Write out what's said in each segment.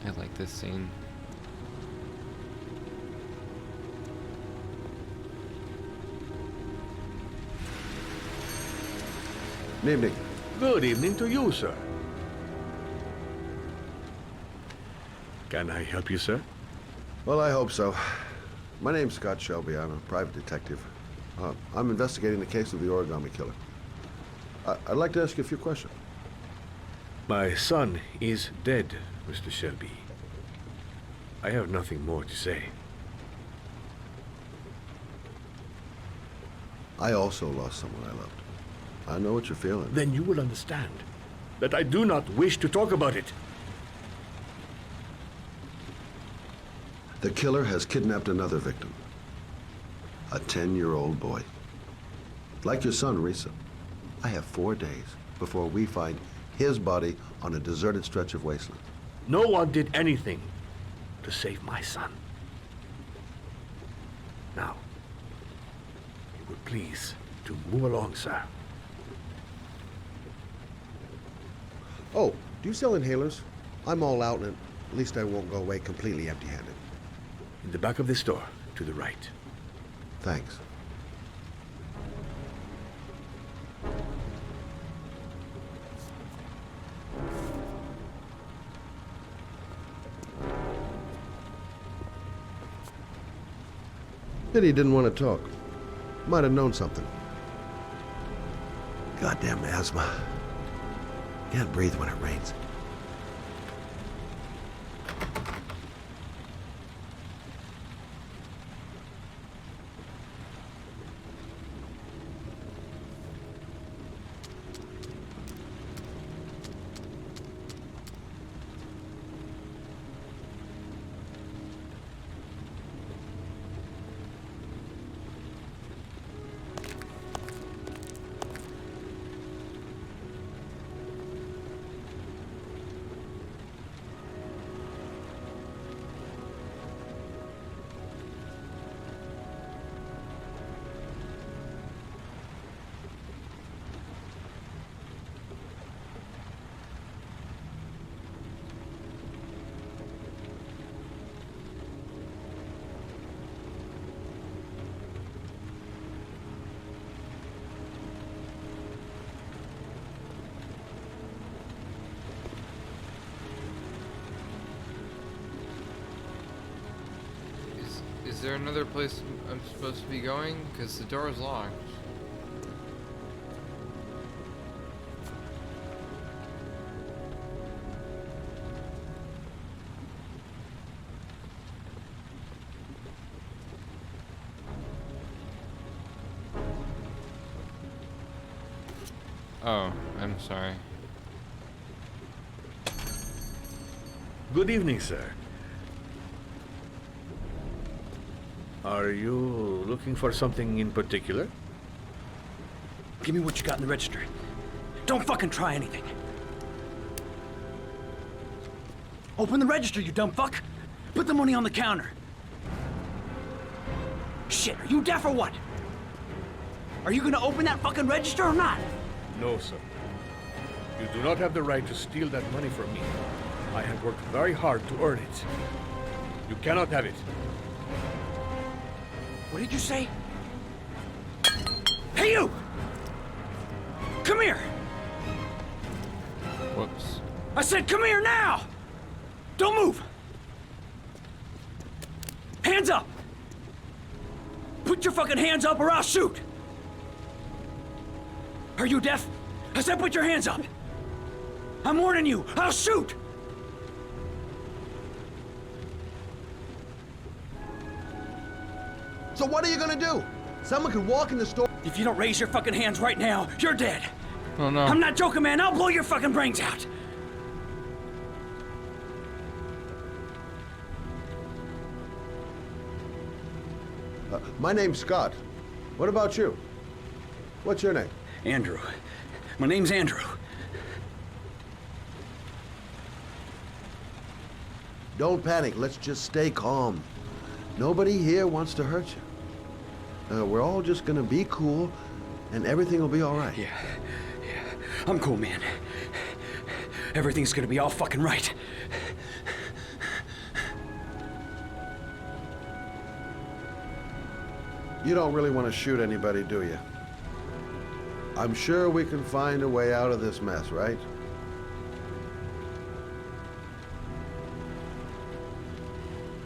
I like this scene. Good evening. Good evening to you, sir. Can I help you, sir? Well, I hope so. My name's Scott Shelby. I'm a private detective. I'm investigating the case of the Origami Killer. I'd like to ask you a few questions. My son is dead, Mr. Shelby. I have nothing more to say. I also lost someone I loved. I know what you're feeling. Then you will understand that I do not wish to talk about it. The killer has kidnapped another victim. A 10-year-old boy. Like your son, Risa. I have 4 days before we find his body on a deserted stretch of wasteland. No one did anything to save my son. Now, you would please to move along, sir. Oh, do you sell inhalers? I'm all out, and at least I won't go away completely empty-handed. In the back of the store, to the right. Thanks. Pity he didn't want to talk. Might have known something. Goddamn asthma. Can't breathe when it rains. Is there another place I'm supposed to be going? Because the door is locked. Oh, I'm sorry. Good evening, sir. Are you looking for something in particular? Give me what you got in the register. Don't fucking try anything. Open the register, you dumb fuck. Put the money on the counter. Shit, are you deaf or what? Are you gonna open that fucking register or not? No, sir. You do not have the right to steal that money from me. I have worked very hard to earn it. You cannot have it. What did you say? Hey, you! Come here! Whoops. I said come here now! Don't move! Hands up! Put your fucking hands up or I'll shoot! Are you deaf? I said put your hands up! I'm warning you, I'll shoot! So what are you gonna do? Someone could walk in the store. If you don't raise your fucking hands right now, you're dead! Oh no. I'm not joking, man, I'll blow your fucking brains out! My name's Scott. What about you? What's your name? Andrew. My name's Andrew. Don't panic. Let's just stay calm. Nobody here wants to hurt you. We're all just gonna be cool, and everything will be all right. Yeah. I'm cool, man. Everything's gonna be all fucking right. You don't really want to shoot anybody, do you? I'm sure we can find a way out of this mess, right?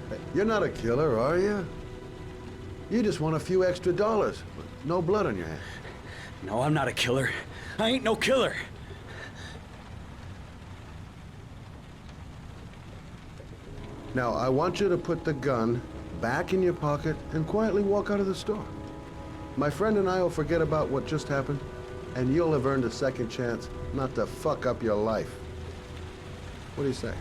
Hey, you're not a killer, are you? You just want a few extra dollars. No blood on your hands. No, I'm not a killer. I ain't no killer. Now, I want you to put the gun back in your pocket and quietly walk out of the store. My friend and I will forget about what just happened, and you'll have earned a second chance not to fuck up your life. What do you say?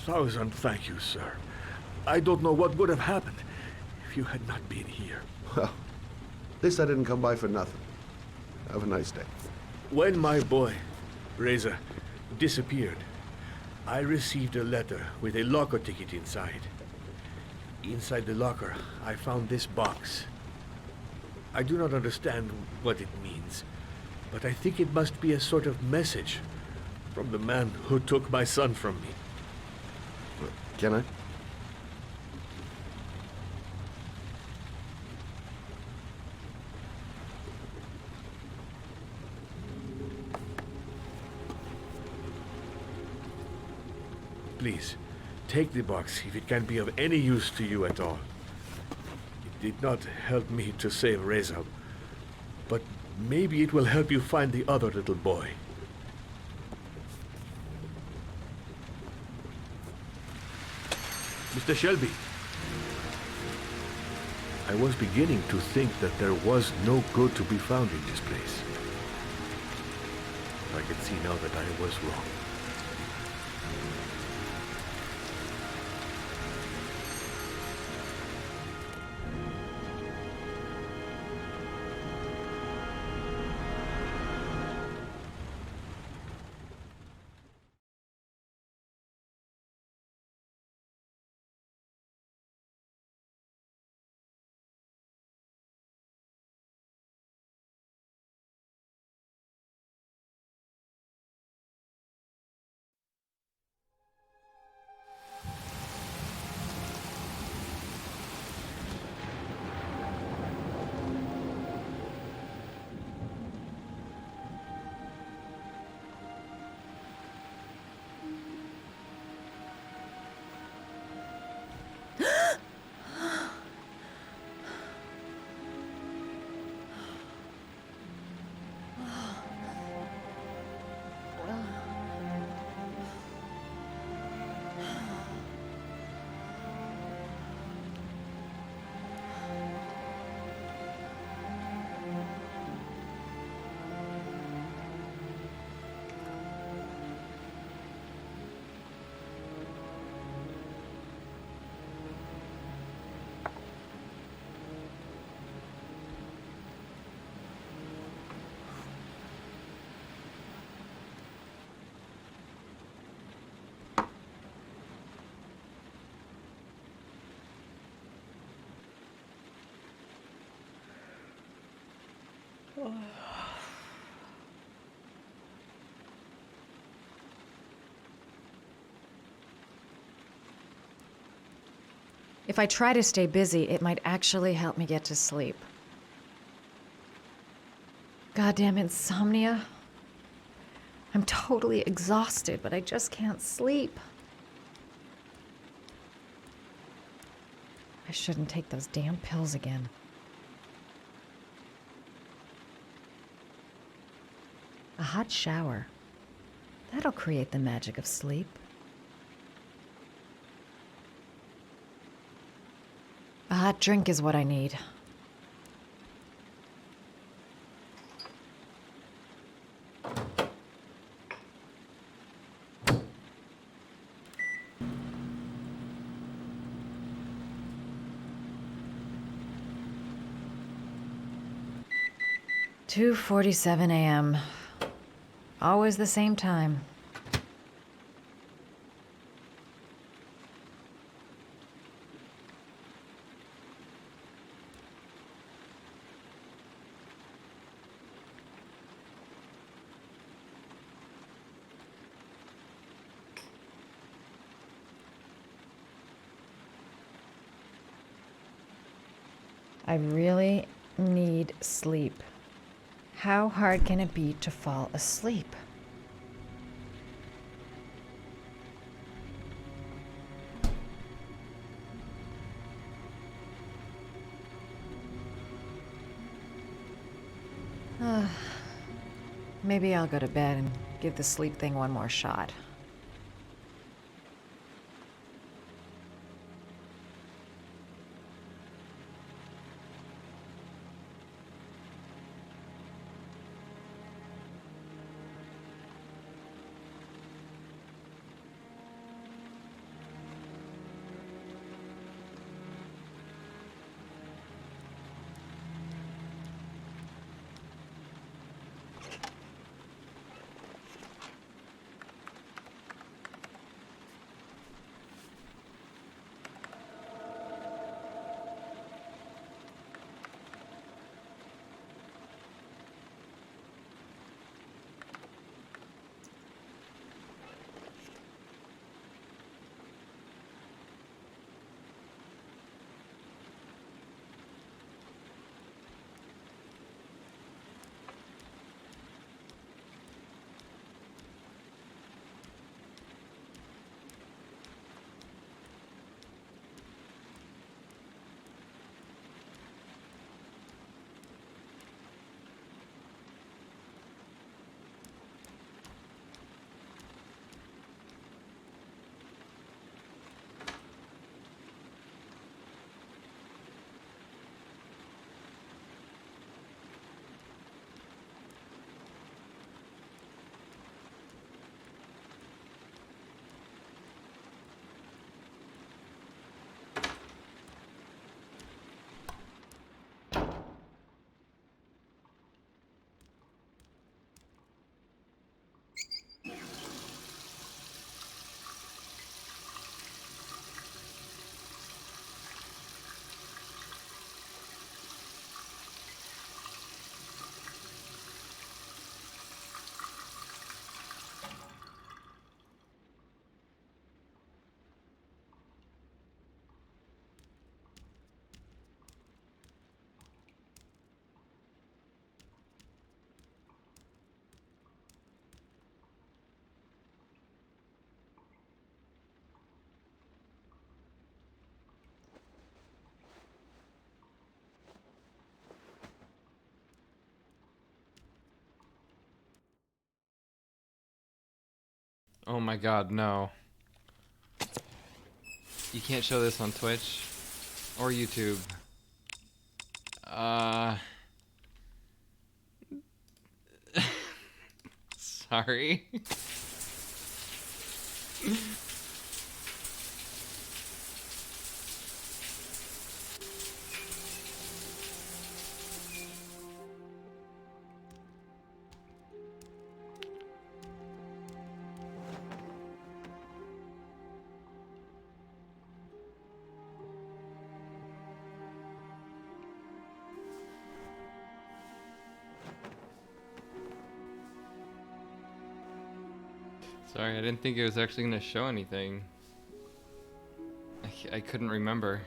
Thousand thank you, sir. I don't know what would have happened if you had not been here. Well, at least I didn't come by for nothing. Have a nice day. When my boy, Reza, disappeared, I received a letter with a locker ticket inside. Inside the locker, I found this box. I do not understand what it means, but I think it must be a sort of message from the man who took my son from me. Can I? Please, take the box if it can be of any use to you at all. It did not help me to save Reza, but maybe it will help you find the other little boy. Mr. Shelby, I was beginning to think that there was no good to be found in this place. I can see now that I was wrong. If I try to stay busy, it might actually help me get to sleep. Goddamn insomnia. I'm totally exhausted, but I just can't sleep. I shouldn't take those damn pills again. A hot shower. That'll create the magic of sleep. A hot drink is what I need. 2:47 a.m. Always the same time. I really need sleep. How hard can it be to fall asleep? Maybe I'll go to bed and give the sleep thing one more shot. Oh my god, no. You can't show this on Twitch or YouTube. Uh... Sorry. Sorry, I didn't think it was actually going to show anything. I couldn't remember.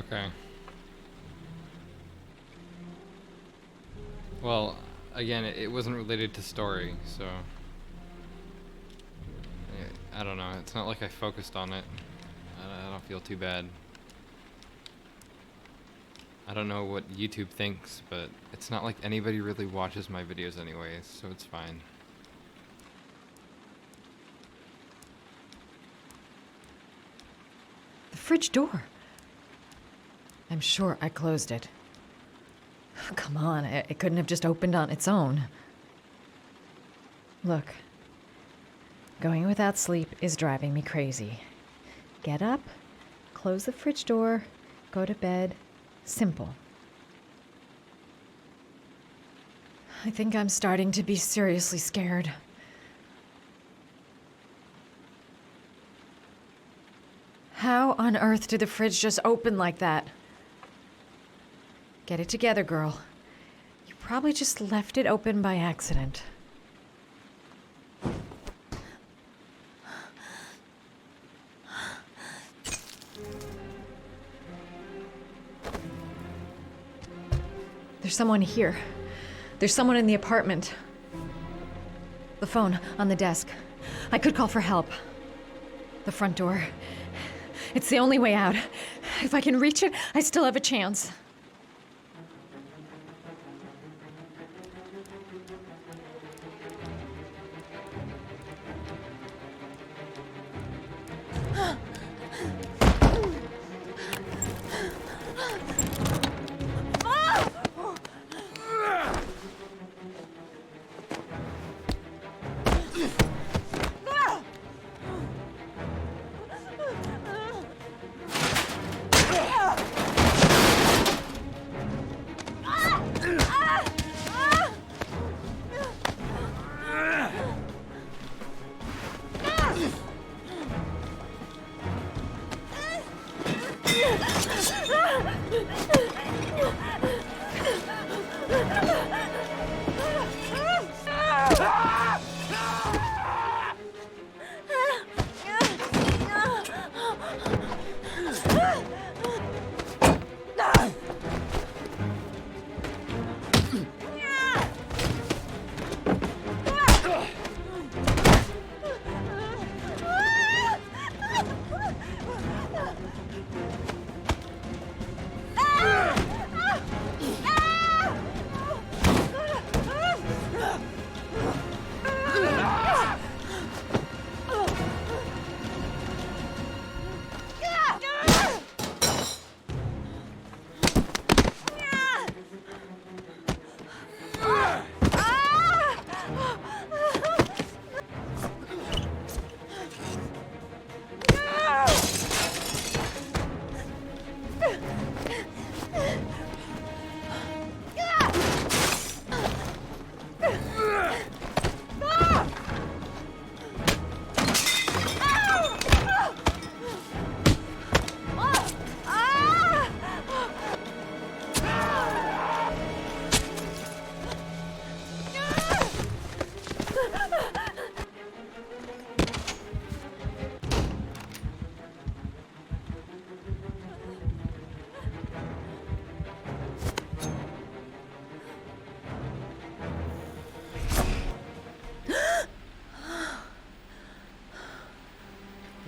Okay. Well, again, it wasn't related to story, so I don't know. It's not like I focused on it. I don't feel too bad. I don't know what YouTube thinks, but it's not like anybody really watches my videos anyways, so it's fine. The fridge door. I'm sure I closed it. Come on, it couldn't have just opened on its own. Look, going without sleep is driving me crazy. Get up, close the fridge door, go to bed. Simple. I think I'm starting to be seriously scared. How on earth did the fridge just open like that? Get it together, girl. You probably just left it open by accident. There's someone here. There's someone in the apartment. The phone on the desk. I could call for help. The front door. It's the only way out. If I can reach it, I still have a chance.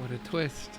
What a twist.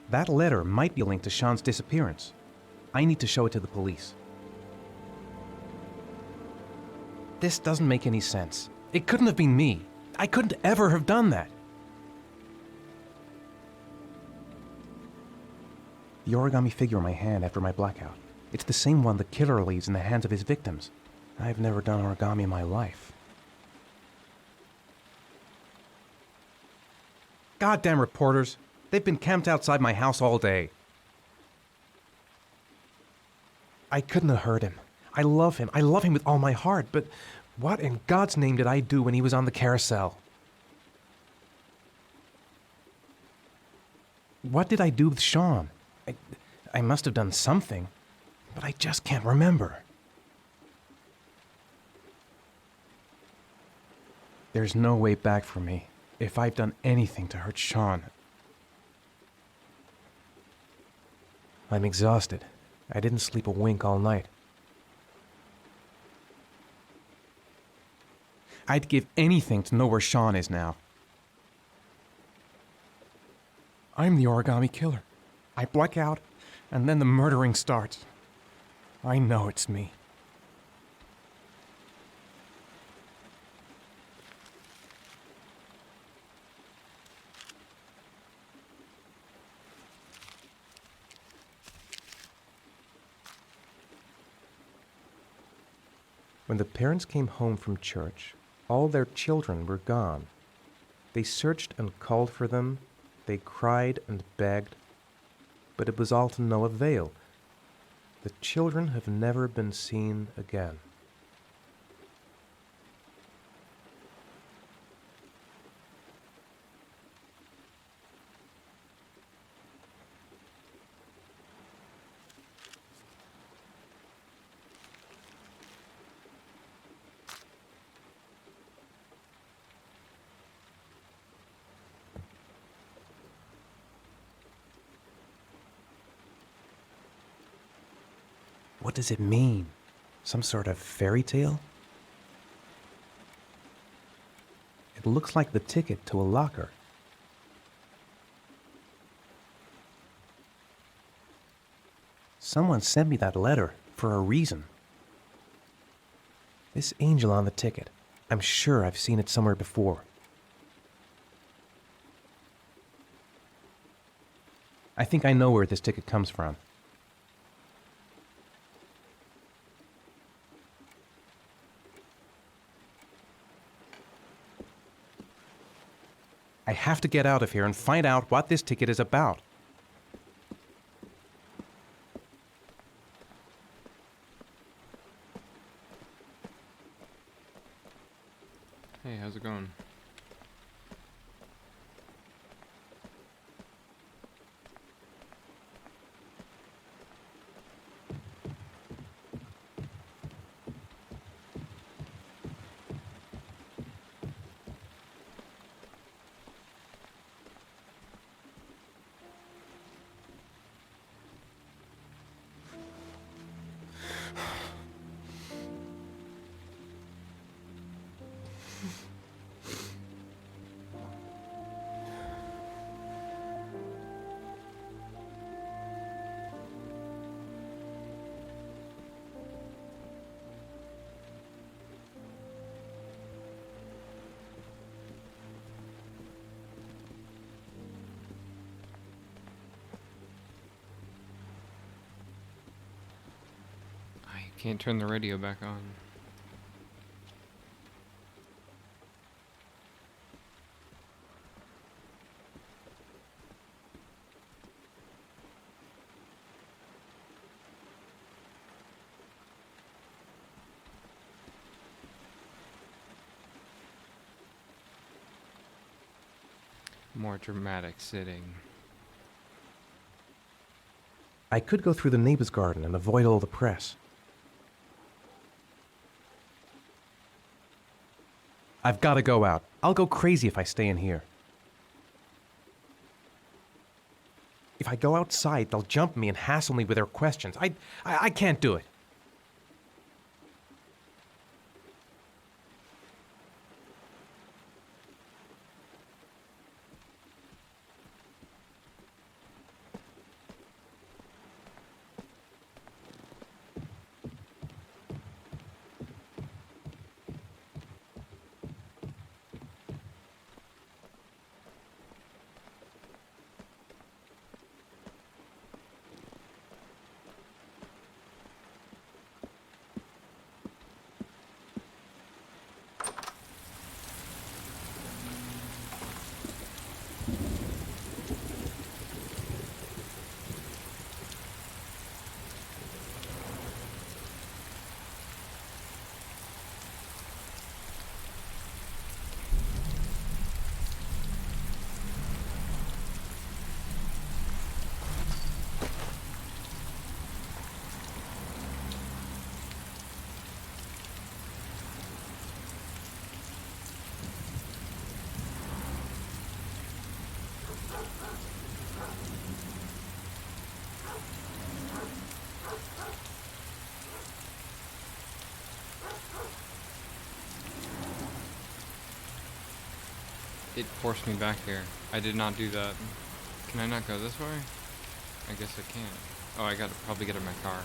That letter might be linked to Sean's disappearance. I need to show it to the police. This doesn't make any sense. It couldn't have been me. I couldn't ever have done that. The origami figure in my hand after my blackout. It's the same one the killer leaves in the hands of his victims. I've never done origami in my life. Goddamn reporters. They've been camped outside my house all day. I couldn't have hurt him. I love him. I love him with all my heart, but what in God's name did I do when he was on the carousel? What did I do with Sean? I must have done something, but I just can't remember. There's no way back for me if I've done anything to hurt Sean. I'm exhausted. I didn't sleep a wink all night. I'd give anything to know where Sean is now. I'm the Origami Killer. I black out, and then the murdering starts. I know it's me. When the parents came home from church, all their children were gone. They searched and called for them. They cried and begged, but it was all to no avail. The children have never been seen again. What does it mean? Some sort of fairy tale? It looks like the ticket to a locker. Someone sent me that letter for a reason. This angel on the ticket, I'm sure I've seen it somewhere before. I think I know where this ticket comes from. I have to get out of here and find out what this ticket is about. Hey, how's it going? I can't turn the radio back on. More dramatic sitting. I could go through the neighbor's garden and avoid all the press. I've got to go out. I'll go crazy if I stay in here. If I go outside, they'll jump me and hassle me with their questions. I can't do it. It forced me back here. I did not do that. Can I not go this way? I guess I can. Oh, I gotta probably get in my car.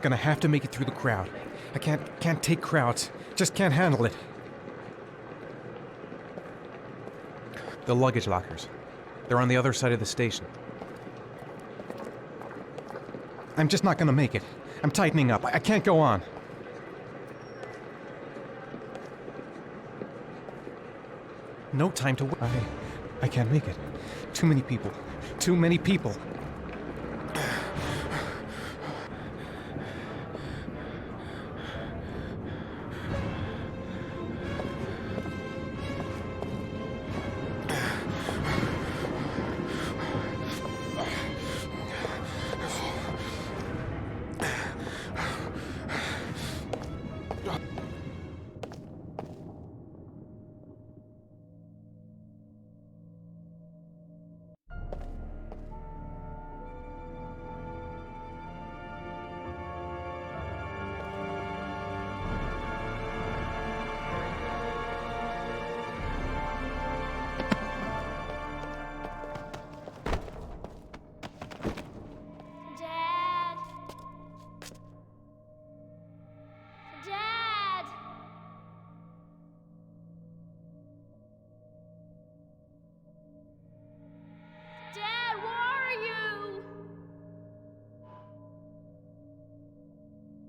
Gonna have to make it through the crowd. I can't take crowds. Just can't handle it. The luggage lockers. They're on the other side of the station. I'm just not gonna make it. I'm tightening up. I can't go on. No time to wait. I can't make it. Too many people. Too many people. Dad! Dad! Dad, where are you?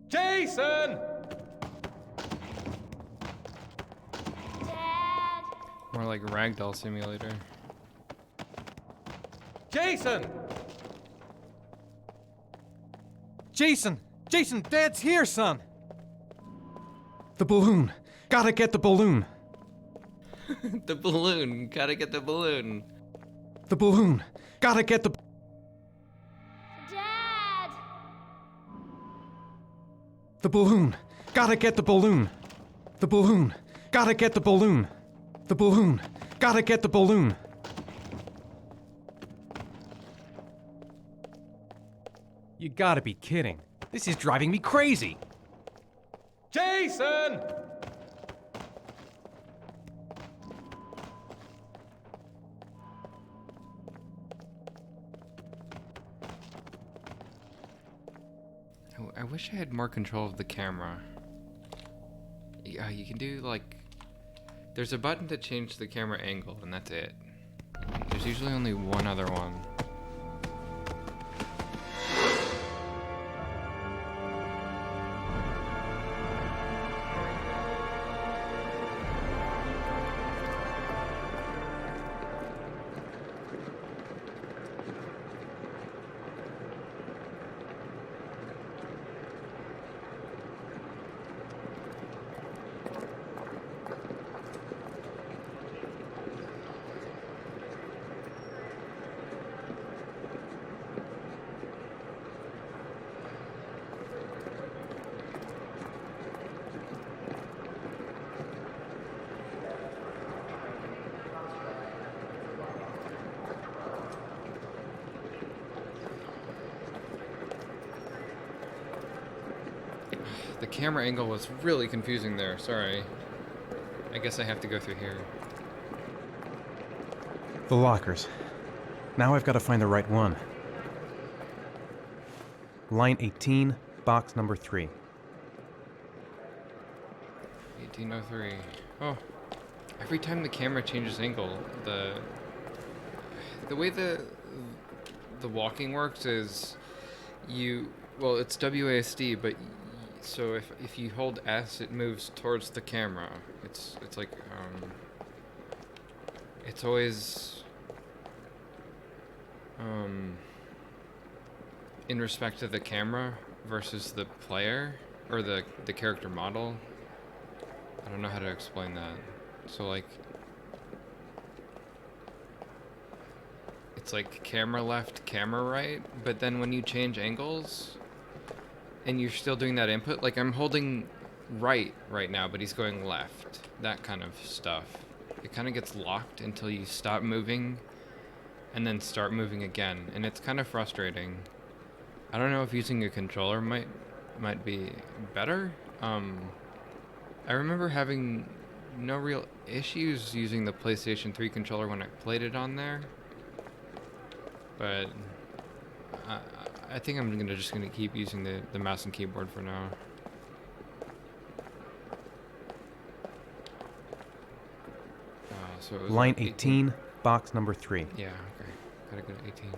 Jason! Dad! More like Ragdoll Simulator. Jason! Jason! Jason, Dad's here, son! The balloon! Gotta get the balloon! The balloon! Gotta get the balloon! The balloon! Gotta get the... Dad! The balloon! Gotta get the balloon! The balloon! Gotta get the balloon! The balloon! Gotta get the balloon! You gotta be kidding. This is driving me crazy! Jason! I wish I had more control of the camera. Yeah, you can do like... There's a button to change the camera angle, and that's it. There's usually only one other one. The camera angle was really confusing there, sorry. I guess I have to go through here. The lockers. Now I've got to find the right one. Line 18, box number 3. 1803. Oh, every time the camera changes angle, the way the the walking works is well, it's WASD, but so if you hold S, it moves towards the camera. It's like it's always in respect to the camera versus the player or the character model. I don't know how to explain that. So like it's like camera left, camera right, but then when you change angles and you're still doing that input, like I'm holding right now, but he's going left. That kind of stuff. It kind of gets locked until you stop moving and then start moving again, and it's kind of frustrating. I don't know if using a controller might be better. I remember having no real issues using the PlayStation 3 controller when I played it on there, but I think I'm just gonna keep using the mouse and keyboard for now. So it was Line 18, box number 3. Yeah, okay. Gotta go to 18.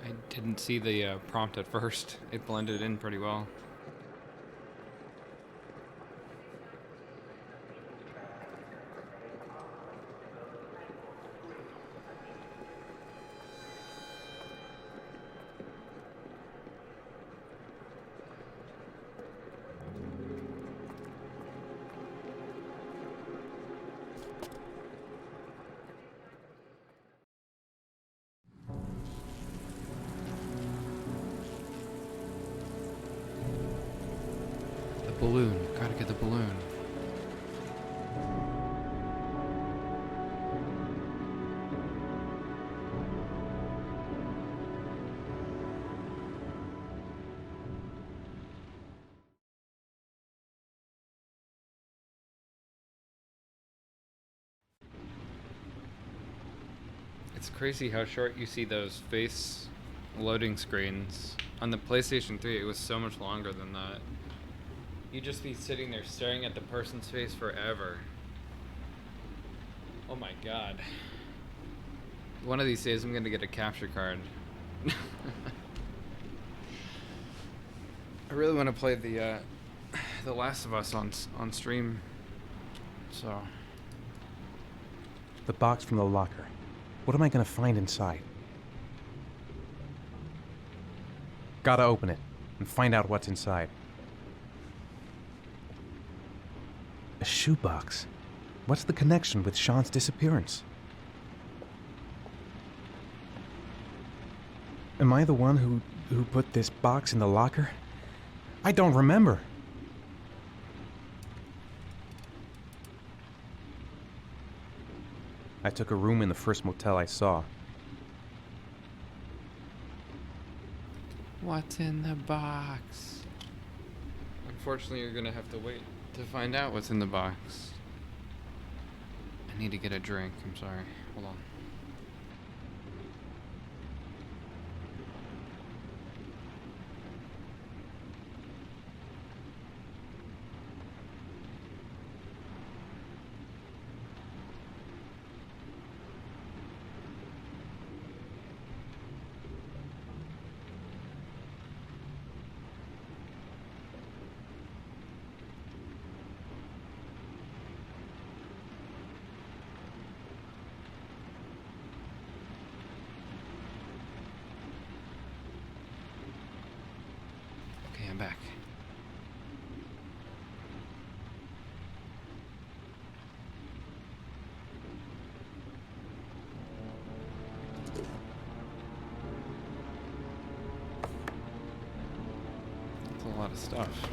I didn't see the prompt at first. It blended in pretty well. Balloon. Gotta get the balloon. It's crazy how short you see those face loading screens. On the PlayStation 3, it was so much longer than that. You'd just be sitting there staring at the person's face forever. Oh my god. One of these days I'm gonna get a capture card. I really want to play the Last of Us on stream. So. The box from the locker. What am I gonna find inside? Gotta open it and find out what's inside. A shoebox. What's the connection with Sean's disappearance? Am I the one who put this box in the locker? I don't remember. I took a room in the first motel I saw. What's in the box? Unfortunately, you're gonna have to wait to find out what's in the box. I need to get a drink. I'm sorry. Hold on. Okay, I'm back. That's a lot of stuff.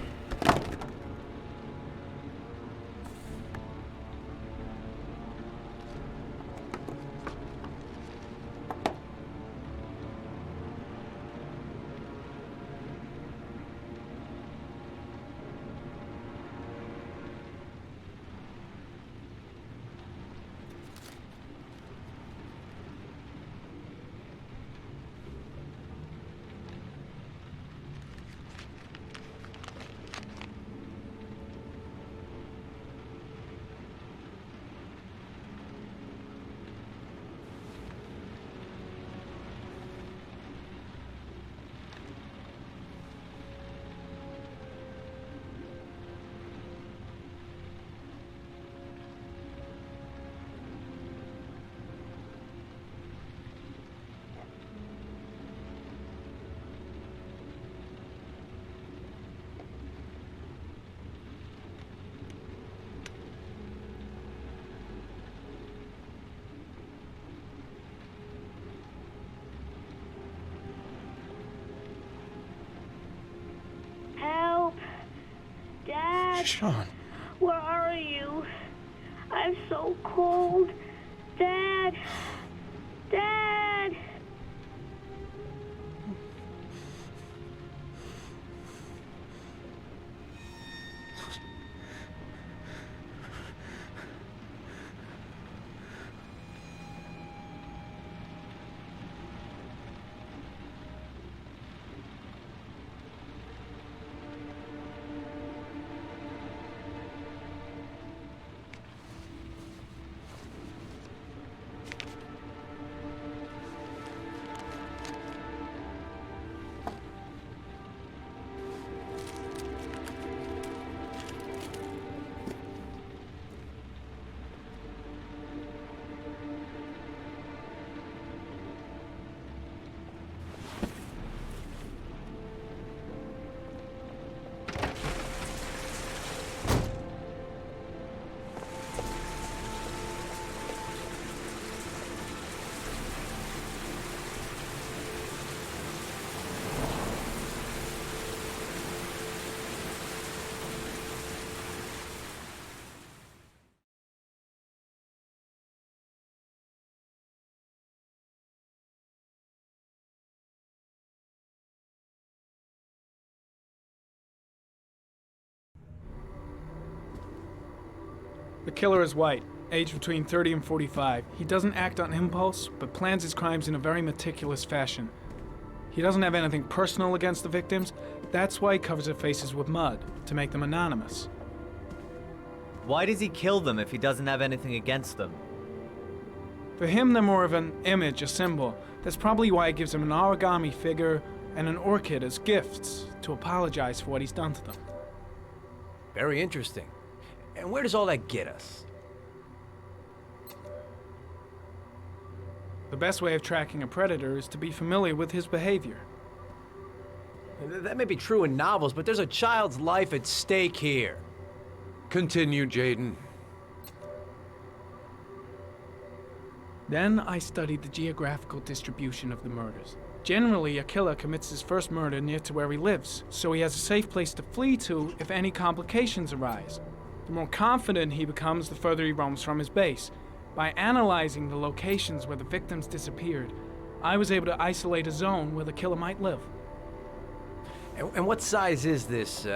Dad, Sean. where are you? I'm so cold. Dad! Dad! The killer is white, aged between 30 and 45. He doesn't act on impulse, but plans his crimes in a very meticulous fashion. He doesn't have anything personal against the victims. That's why he covers their faces with mud, to make them anonymous. Why does he kill them if he doesn't have anything against them? For him, they're more of an image, a symbol. That's probably why he gives them an origami figure and an orchid as gifts, to apologize for what he's done to them. Very interesting. And where does all that get us? The best way of tracking a predator is to be familiar with his behavior. That may be true in novels, but there's a child's life at stake here. Continue, Jaden. Then I studied the geographical distribution of the murders. Generally, a killer commits his first murder near to where he lives, so he has a safe place to flee to if any complications arise. The more confident he becomes, the further he roams from his base. By analyzing the locations where the victims disappeared, I was able to isolate a zone where the killer might live. And what size is this,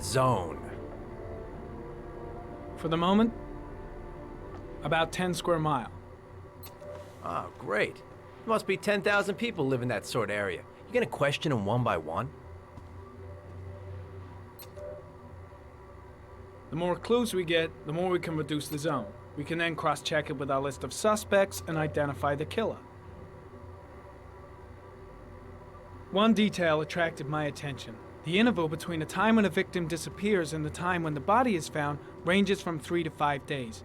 zone? For the moment, about 10 square mile. Oh, great. There must be 10,000 people live in that sort of area. You gonna question them one by one? The more clues we get, the more we can reduce the zone. We can then cross-check it with our list of suspects and identify the killer. One detail attracted my attention. The interval between the time when a victim disappears and the time when the body is found ranges from 3 to 5 days.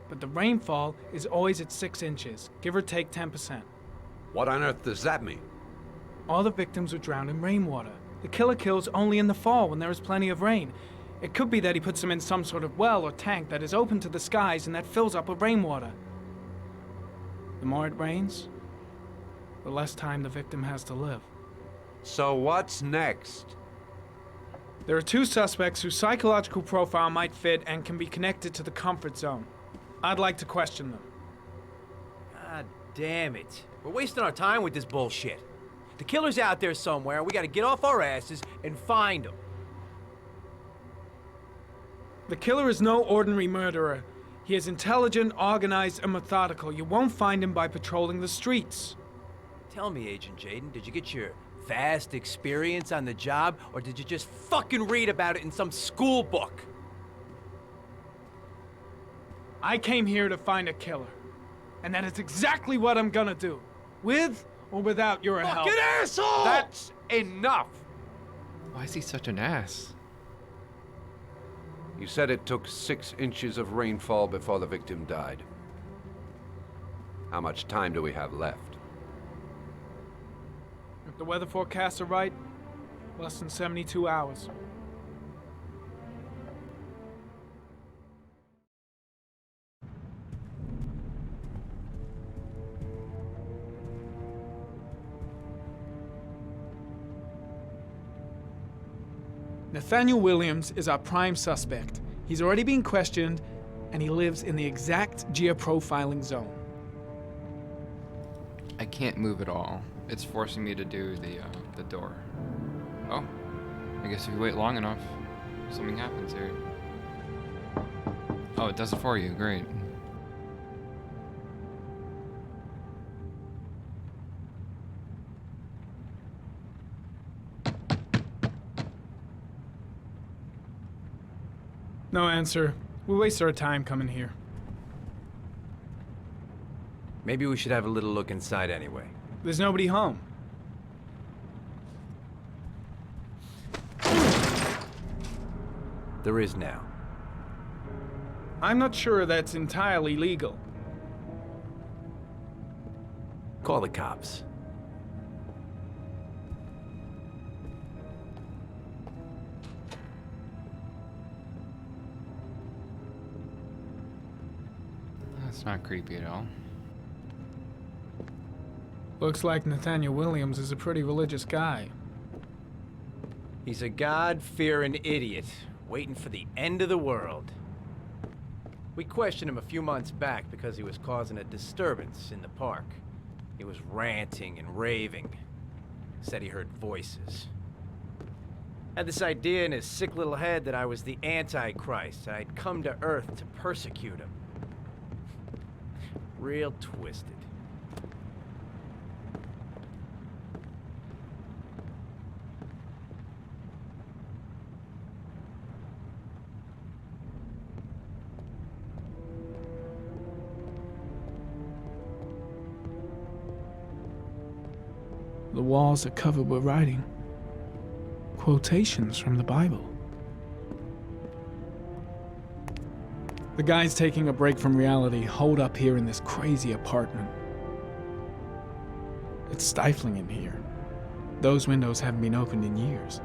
But the rainfall is always at 6 inches, give or take 10%. What on earth does that mean? All the victims were drowned in rainwater. The killer kills only in the fall when there is plenty of rain. It could be that he puts them in some sort of well or tank that is open to the skies and that fills up with rainwater. The more it rains, the less time the victim has to live. So what's next? There are 2 suspects whose psychological profile might fit and can be connected to the comfort zone. I'd like to question them. God damn it. We're wasting our time with this bullshit. The killer's out there somewhere. We gotta get off our asses and find him. The killer is no ordinary murderer. He is intelligent, organized, and methodical. You won't find him by patrolling the streets. Tell me, Agent Jaden, did you get your vast experience on the job, or did you just fucking read about it in some school book? I came here to find a killer. And that is exactly what I'm gonna do. With or without your help. Fucking asshole! That's enough! Why is he such an ass? You said it took 6 inches of rainfall before the victim died. How much time do we have left? If the weather forecasts are right, less than 72 hours. Nathaniel Williams is our prime suspect. He's already been questioned, and he lives in the exact geoprofiling zone. I can't move at all. It's forcing me to do the door. Oh, I guess if you wait long enough, something happens here. Oh, it does it for you. Great. No answer. We waste our time coming here. Maybe we should have a little look inside anyway. There's nobody home. There is now. I'm not sure that's entirely legal. Call the cops. That's not creepy at all. Looks like Nathaniel Williams is a pretty religious guy. He's a God-fearing idiot, waiting for the end of the world. We questioned him a few months back because he was causing a disturbance in the park. He was ranting and raving. Said he heard voices. Had this idea in his sick little head that I was the Antichrist and I'd come to Earth to persecute him. Real twisted. The walls are covered with writing. Quotations from the Bible. The guy's taking a break from reality, holed up here in this crazy apartment. It's stifling in here. Those windows haven't been opened in years.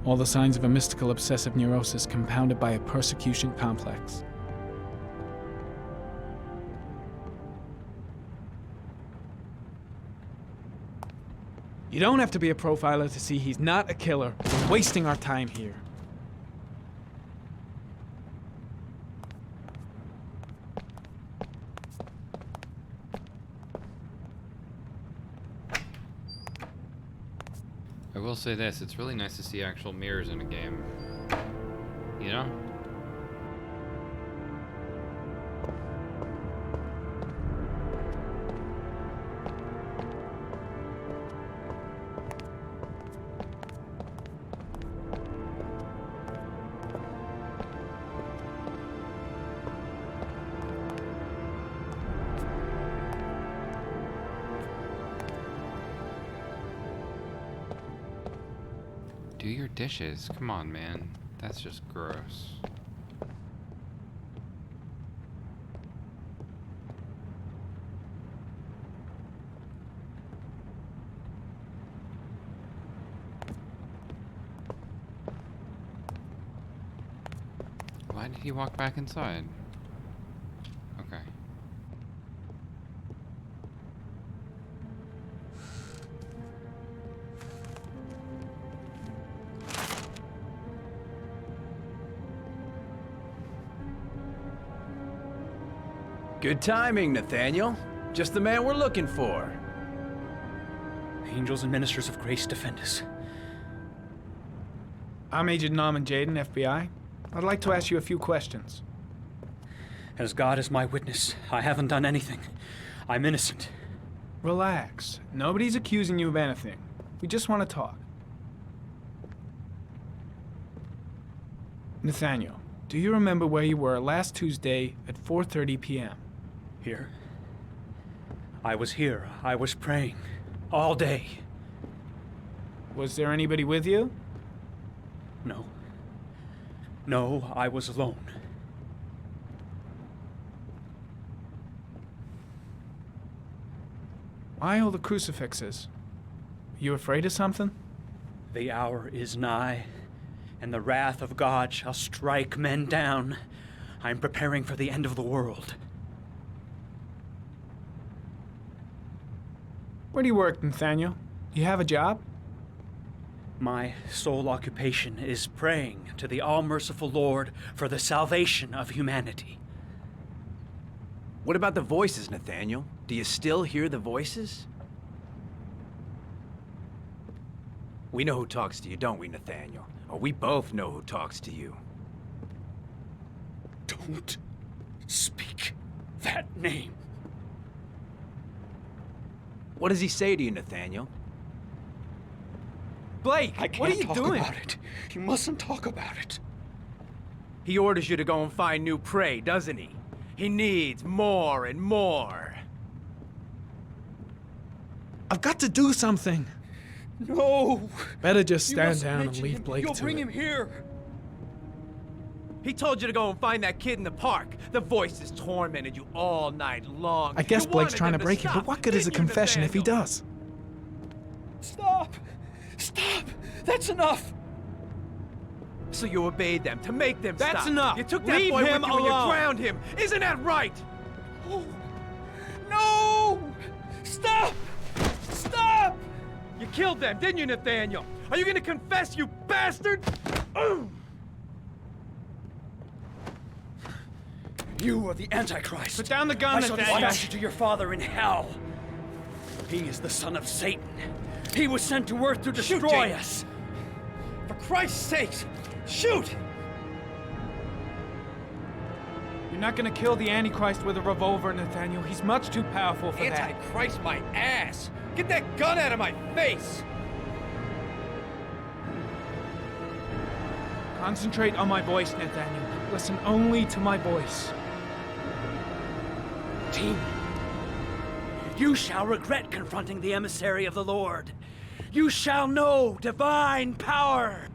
All the signs of a mystical obsessive neurosis compounded by a persecution complex. You don't have to be a profiler to see he's not a killer. We're wasting our time here. I will say this, it's really nice to see actual mirrors in a game. You know? Do your dishes. Come on, man. That's just gross. Why did he walk back inside? Okay. Good timing, Nathaniel. Just the man we're looking for. Angels and ministers of grace defend us. I'm Agent Norman Jaden, FBI. I'd like to ask you a few questions. As God is my witness, I haven't done anything. I'm innocent. Relax. Nobody's accusing you of anything. We just want to talk. Nathaniel, do you remember where you were last Tuesday at 4:30 p.m.? Here? I was here. I was praying. All day. Was there anybody with you? No. No, I was alone. Why all the crucifixes? You afraid of something? The hour is nigh, and the wrath of God shall strike men down. I'm preparing for the end of the world. Where do you work, Nathaniel? Do you have a job? My sole occupation is praying to the all-merciful Lord for the salvation of humanity. What about the voices, Nathaniel? Do you still hear the voices? We know who talks to you, don't we, Nathaniel? Or we both know who talks to you. Don't speak that name. What does he say to you, Nathaniel? Blake, I can't what are you talk doing? about it. You mustn't talk about it. He orders you to go and find new prey, doesn't he? He needs more and more. I've got to do something. No! Better just You stand mustn't down and mention leave him. Blake You'll to bring it. him here. He told you to go and find that kid in the park. The voices tormented you all night long. I guess You Blake's wanted trying to them break it, stop, but what good is a didn't you, confession if he Nathaniel? does? Stop! Stop! That's enough! So you obeyed them to make them stop. That's enough. You took that Leave boy him with you and alone. you drowned him. Isn't that right? Oh. No! Stop! Stop! You killed them, didn't you, Nathaniel? Are you gonna confess, you bastard? You are the Antichrist. Put down the gun, I shall Nathaniel. dispatch you to your father in hell. He is the son of Satan. He was sent to earth to destroy us. For Christ's sake, shoot! You're not gonna kill the Antichrist with a revolver, Nathaniel. He's much too powerful for that. Antichrist my ass! Get that gun out of my face! Concentrate on my voice, Nathaniel. Listen only to my voice. Team, you shall regret confronting the emissary of the Lord. You shall know divine power.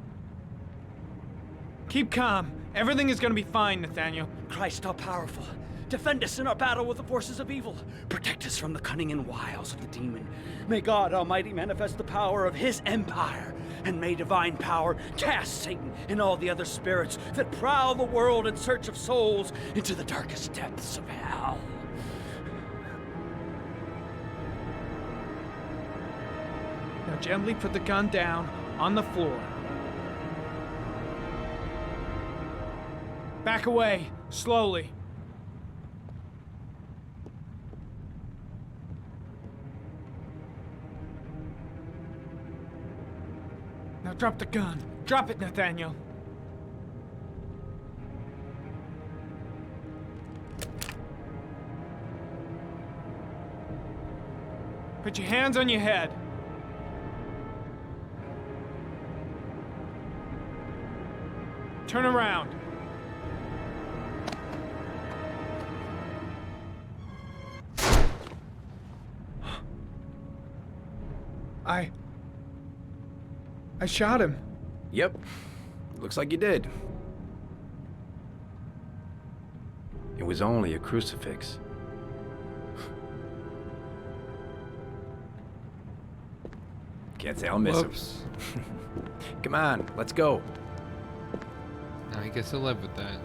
Keep calm. Everything is gonna be fine, Nathaniel. Christ all-powerful, defend us in our battle with the forces of evil. Protect us from the cunning and wiles of the demon. May God Almighty manifest the power of his empire, and may divine power cast Satan and all the other spirits that prowl the world in search of souls into the darkest depths of hell. Now gently put the gun down on the floor. Back away, slowly. Now drop the gun. Drop it, Nathaniel. Put your hands on your head. Turn around. I shot him. Yep. Looks like you did. It was only a crucifix. Can't say I'll miss him. Whoops. Come on, let's go. I guess I'll live with that.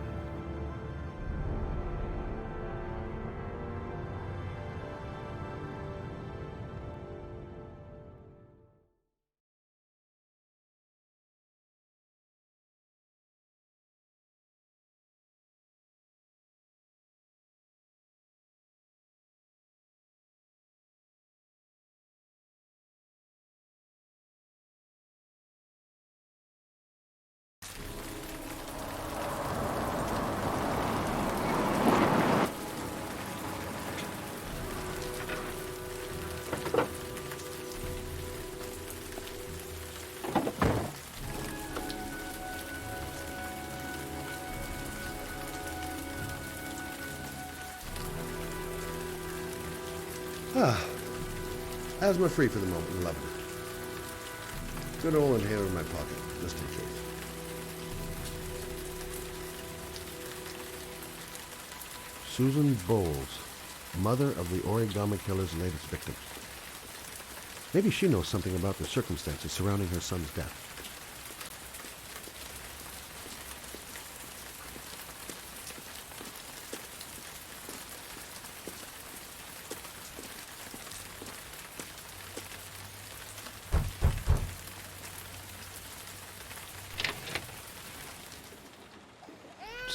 Asthma free for the moment, loving it. Good old inhaler in my pocket, just in case. Susan Bowles, mother of the Origami Killer's latest victims. Maybe she knows something about the circumstances surrounding her son's death.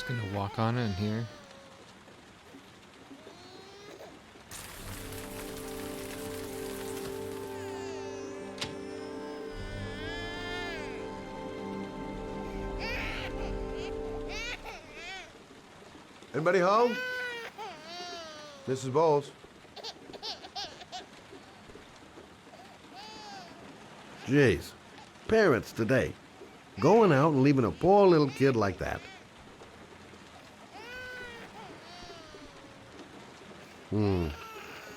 Gonna walk on in here. Anybody home? Mrs. Bowles? Jeez. Parents today. Going out and leaving a poor little kid like that.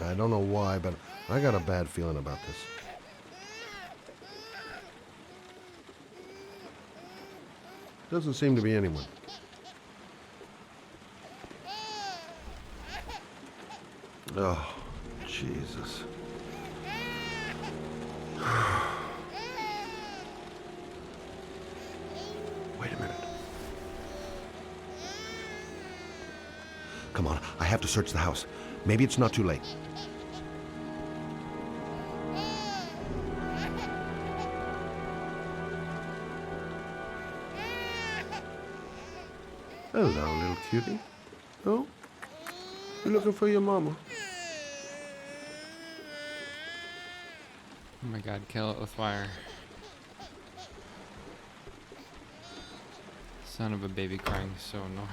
I don't know why, but I got a bad feeling about this. Doesn't seem to be anyone. Oh, Jesus. Wait a minute. Come on, I have to search the house. Maybe it's not too late. Hello, little cutie. Oh, you looking for your mama? Oh my god, kill it with fire. Son of a baby crying is so annoying.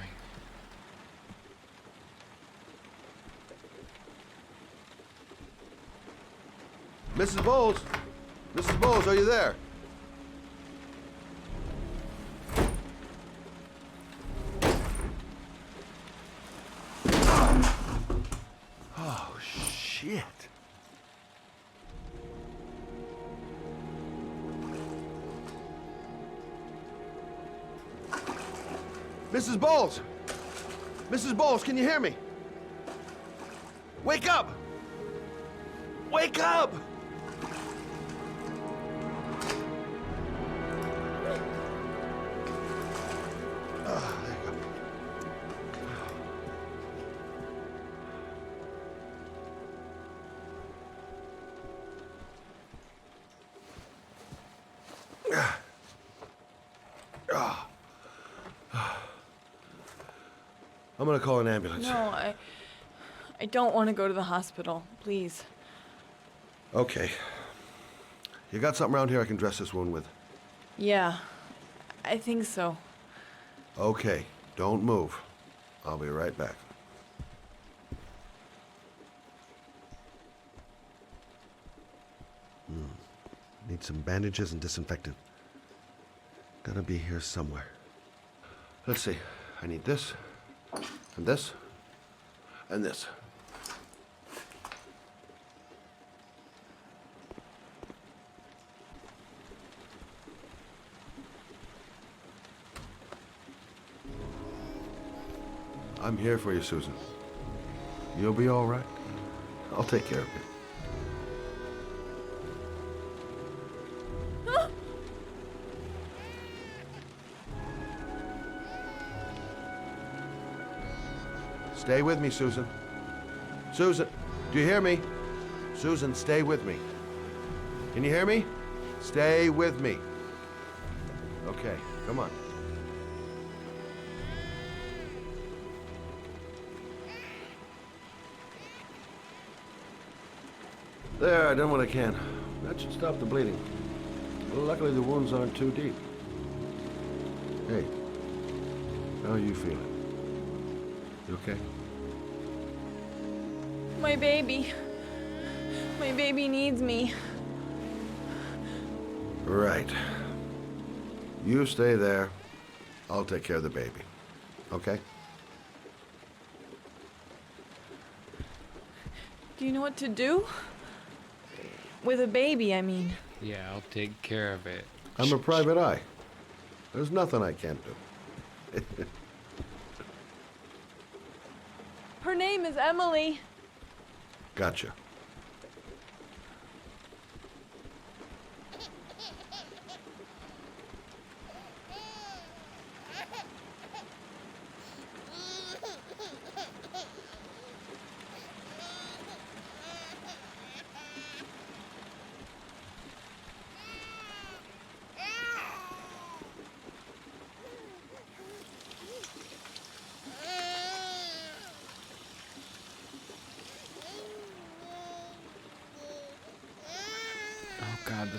Mrs. Bowles? Mrs. Bowles, are you there? Oh, shit. Mrs. Bowles! Mrs. Bowles, can you hear me? Wake up! Wake up! There you go. I'm gonna call an ambulance. No, I don't want to go to the hospital, please. Okay. You got something around here I can dress this wound with? Yeah, I think so. Okay, don't move. I'll be right back. Need some bandages and disinfectant. Gotta be here somewhere. Let's see. I need this, and this, and this. I'm here for you, Susan. You'll be all right. I'll take care of you. Stay with me, Susan. Susan, do you hear me? Susan, stay with me. Can you hear me? Stay with me. Okay, come on. There, I done what I can. That should stop the bleeding. Well, luckily the wounds aren't too deep. Hey, how are you feeling? You okay? My baby. My baby needs me. Right. You stay there. I'll take care of the baby. Okay? Do you know what to do? With a baby, I mean. Yeah, I'll take care of it. I'm a private eye. There's nothing I can't do. Her name is Emily. Gotcha.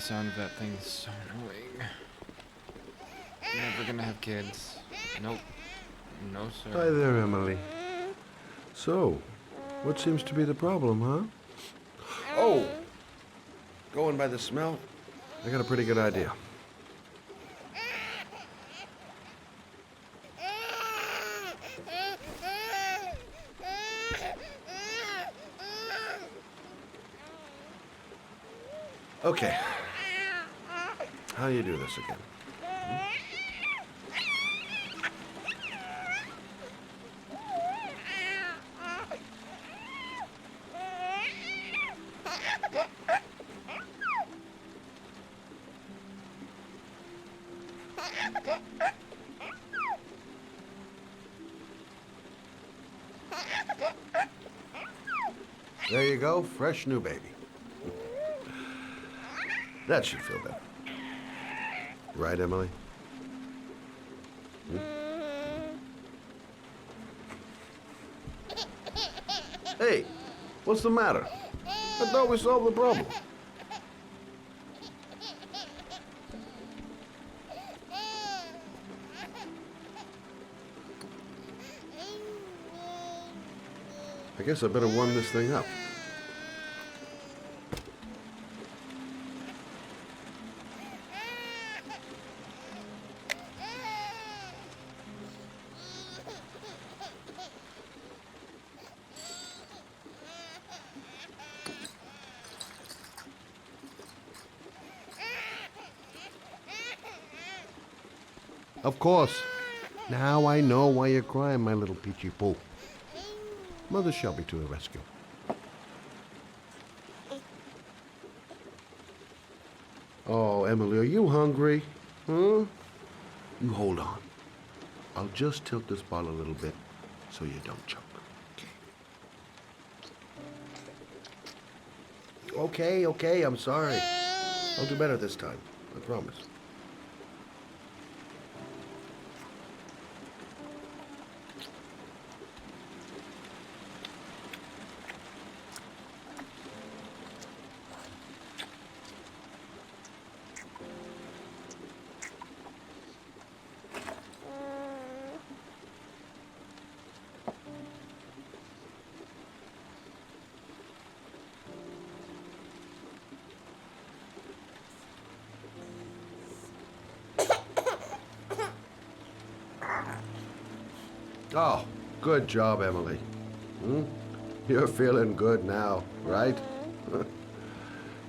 the sound of that thing is so annoying. Never gonna have kids. Nope. No, sir. Hi there, Emily. So, what seems to be the problem, huh? Oh! Going by the smell, I got a pretty good idea. Okay. How do you do this again? There you go, fresh new baby. That should feel better. Right, Emily? Hmm? Hey, what's the matter? I thought we solved the problem. I guess I better warm this thing up. Of course. Now I know why you're crying, my little peachy poo. Mother Shelby to the rescue. Oh, Emily, are you hungry? Huh? You hold on. I'll just tilt this bottle a little bit so you don't choke. Okay, I'm sorry. I'll do better this time. I promise. Oh, good job, Emily. Hmm? You're feeling good now, right?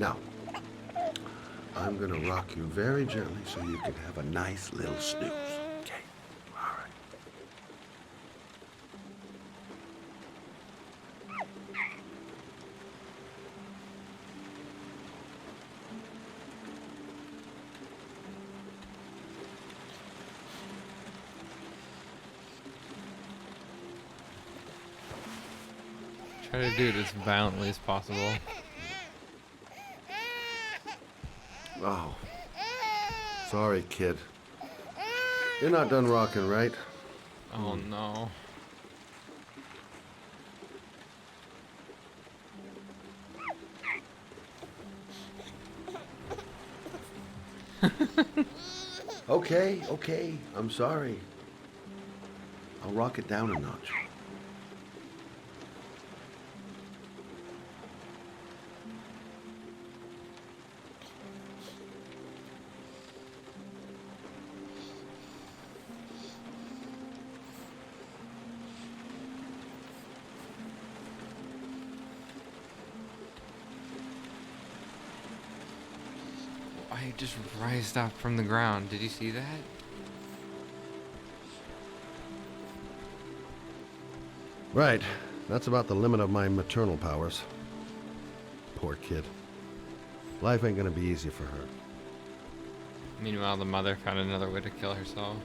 Now, I'm gonna rock you very gently so you can have a nice little snooze. Okay, all right. Try to do it as violently as possible. Oh, sorry, kid. You're not done rocking, right? Oh no. Okay, I'm sorry. I'll rock it down a notch. I just rised up from the ground. Did you see that? Right. That's about the limit of my maternal powers. Poor kid. Life ain't gonna be easy for her. Meanwhile, the mother found another way to kill herself.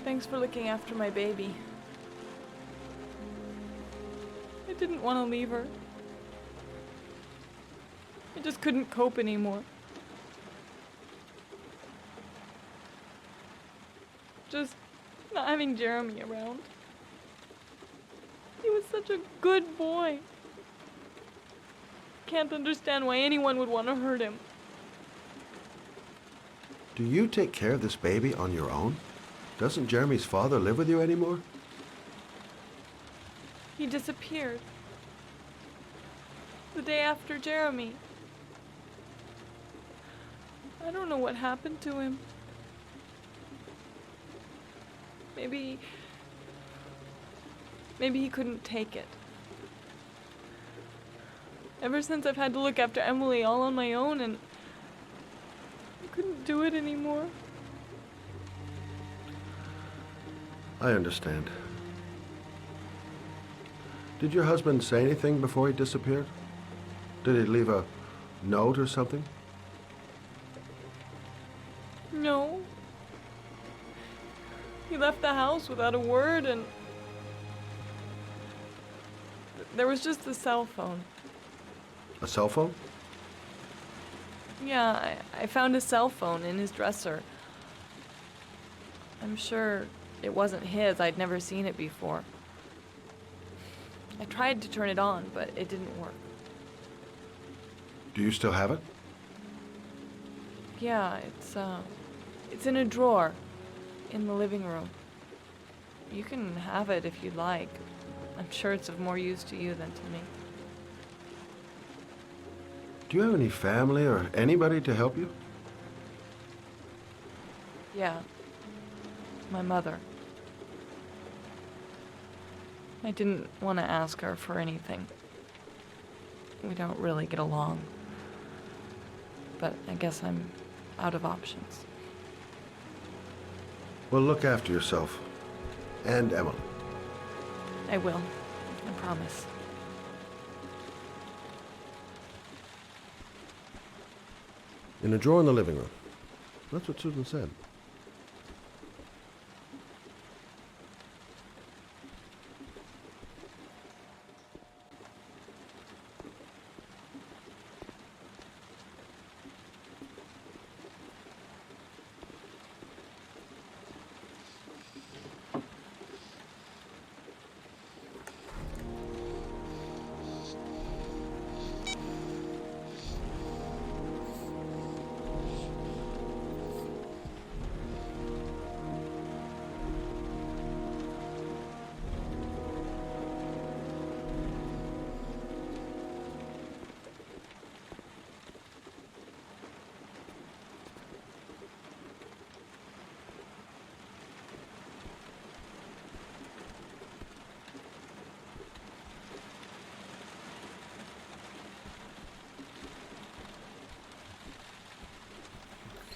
Thanks for looking after my baby. I didn't want to leave her. I just couldn't cope anymore. Just not having Jeremy around. He was such a good boy. can't understand why anyone would want to hurt him. Do you take care of this baby on your own? Doesn't Jeremy's father live with you anymore? He disappeared. The day after Jeremy. I don't know what happened to him. Maybe he couldn't take it. Ever since I've had to look after Emily all on my own, and I couldn't do it anymore. I understand. Did your husband say anything before he disappeared? Did he leave a note or something? No. He left the house without a word, and there was just the cell phone. A cell phone? Yeah, I found a cell phone in his dresser. I'm sure it wasn't his. I'd never seen it before. I tried to turn it on, but it didn't work. Do you still have it? Yeah, it's in a drawer in the living room. You can have it if you'd like. I'm sure it's of more use to you than to me. Do you have any family or anybody to help you? Yeah. My mother. I didn't want to ask her for anything. We don't really get along. But I guess I'm out of options. Well, look after yourself. And Emily. I will. I promise. In a drawer in the living room. That's what Susan said.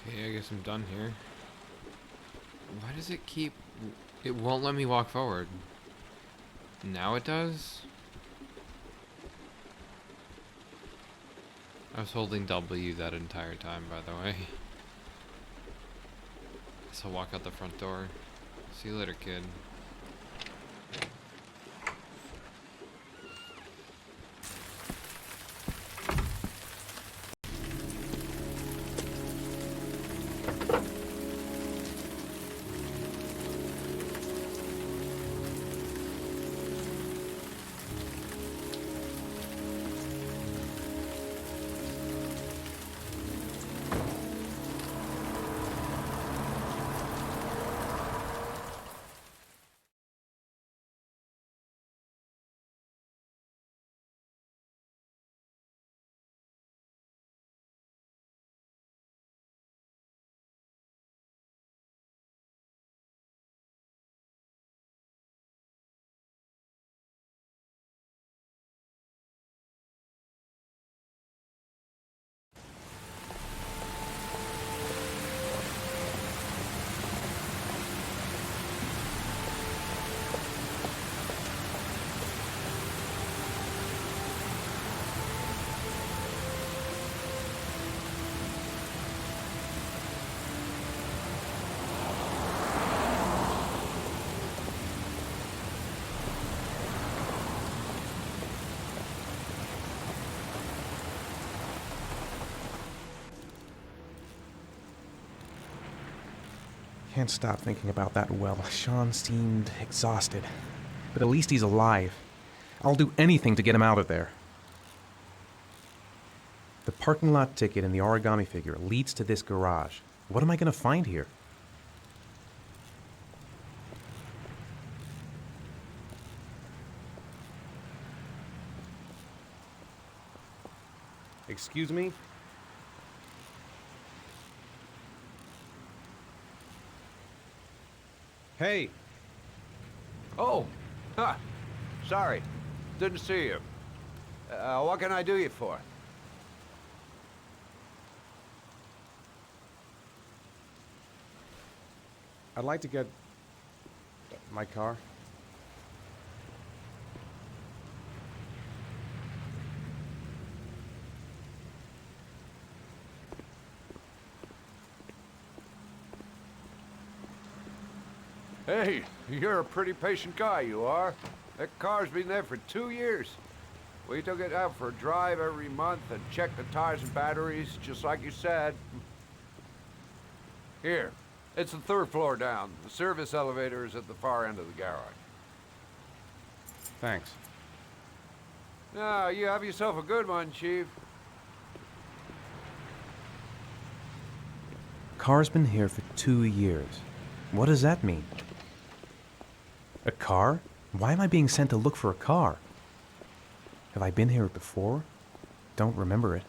Okay, I guess I'm done here. Why does it keep... It won't let me walk forward. Now it does? I was holding W that entire time, by the way. So I'll walk out the front door. See you later, kid. Can't stop thinking about that well. Sean seemed exhausted. But at least he's alive. I'll do anything to get him out of there. parking lot ticket and the origami figure leads to this garage. What am I going to find here? Excuse me? Hey! Oh, huh. Sorry. Didn't see you. What can I do you for? I'd like to get my car. Hey, you're a pretty patient guy, you are. That car's been there for 2 years. We took it out for a drive every month and checked the tires and batteries, just like you said. Here, it's the 3rd floor down. The service elevator is at the far end of the garage. Thanks. Now, you have yourself a good one, Chief. Car's been here for 2 years. What does that mean? A car? Why am I being sent to look for a car? Have I been here before? Don't remember it.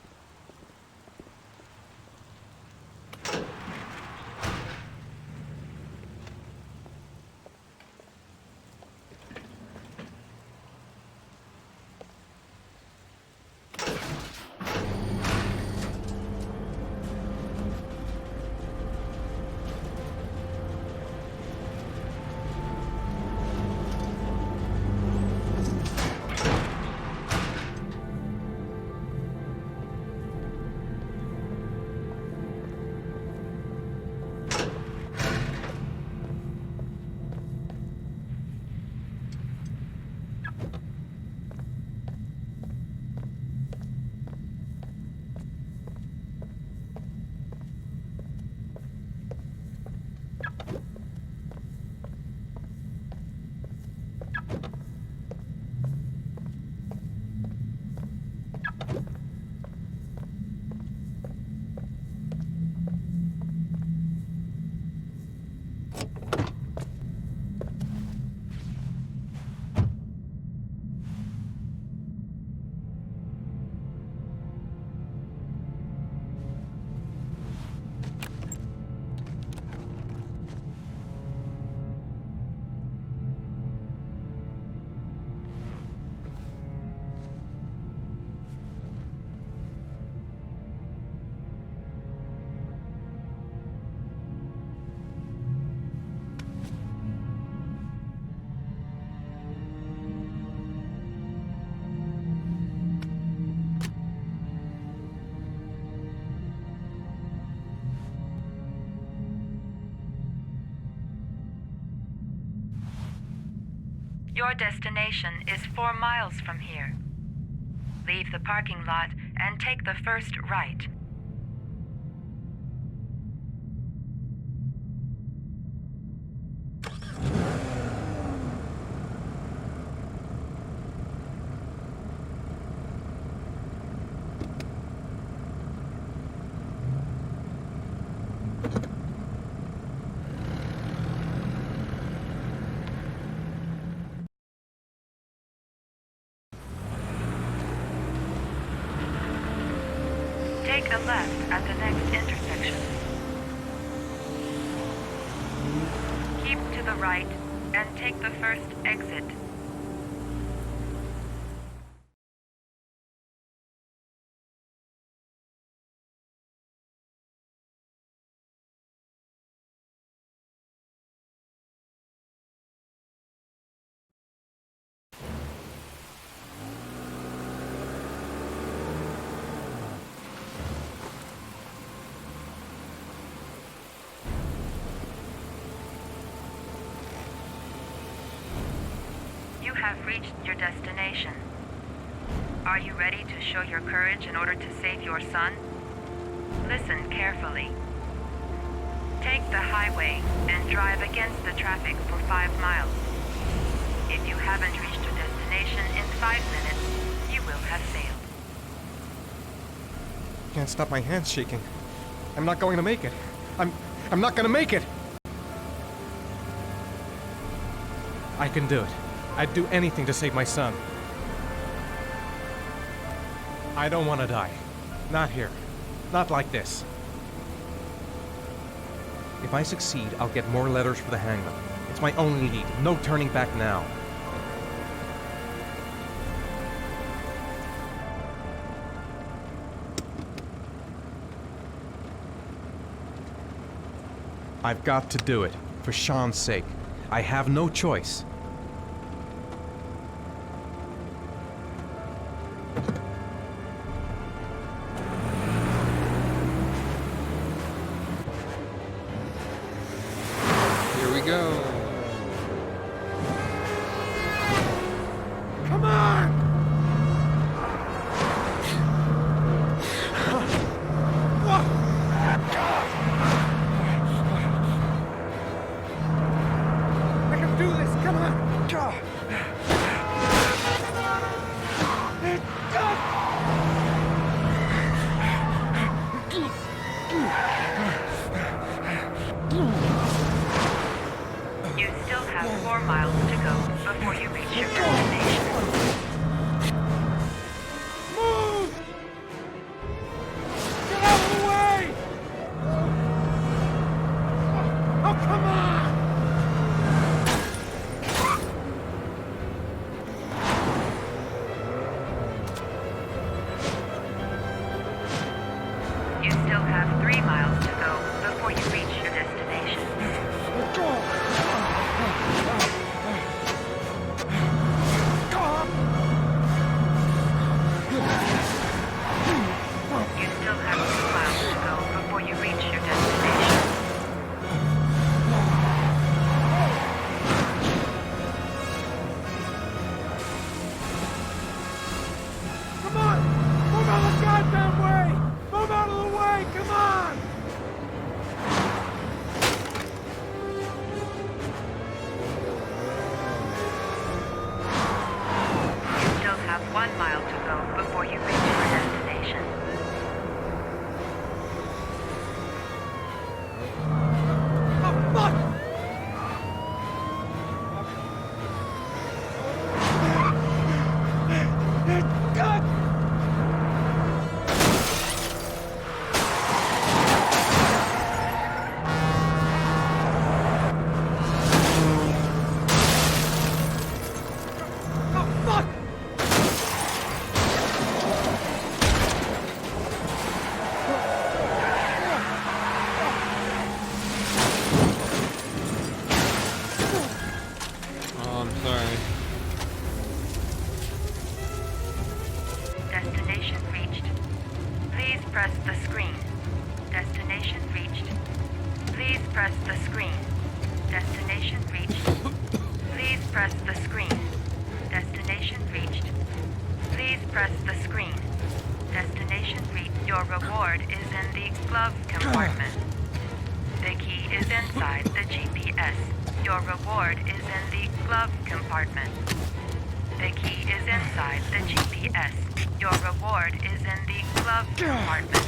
Your destination is 4 miles from here. Leave the parking lot and take the first right. Take a left at the next intersection. Keep to the right and take the first exit. You have reached your destination. Are you ready to show your courage in order to save your son? Listen carefully. Take the highway and drive against the traffic for 5 miles. If you haven't reached your destination in 5 minutes, you will have failed. can't stop my hands shaking. I'm not going to make it. I'm not going to make it! I can do it. I'd do anything to save my son. I don't want to die. Not here. Not like this. If I succeed, I'll get more letters for the hangman. It's my only lead. No turning back now. I've got to do it, for Sean's sake. I have no choice. Here we go. Come on! I can do this, come on! You still have 4 miles to go before you reach your destination. Move! Get out of the way! Oh, come on! You still have 3 miles to go before you reach your destination. You still have 2 miles to go before you reach your destination. Come on! Move out of the goddamn way! Move out of the way! Come on! You still have 1 mile to go before you reach your destination. Oh, fuck! God! Oh, fuck! Oh, I'm sorry. Destination reached. Please press the screen. Destination reached. Please press the screen. Destination reached. Please press the screen. Destination reached. Please press the screen. Destination reached. Your reward is in the glove compartment. The key is inside the GPS. Your reward is in the glove compartment. The key is inside the GPS. Your reward is in the glove compartment.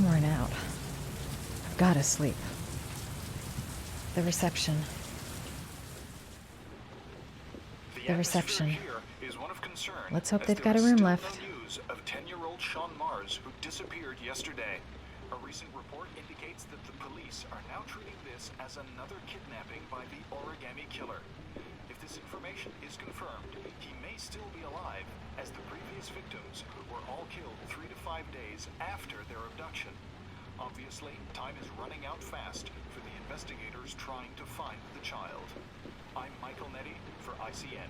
I'm worn out. I've gotta sleep. The reception. The reception. Let's hope they've got a room left. News of 10-year-old Sean Mars, who disappeared yesterday. A recent report indicates that the police are now treating this as another kidnapping by the Origami Killer. If this information is confirmed, he may still be alive, as the previous victims were all killed 3 to 5 days after their abduction. Obviously, time is running out fast for the investigators trying to find the child. I'm Michael Nettie for ICN.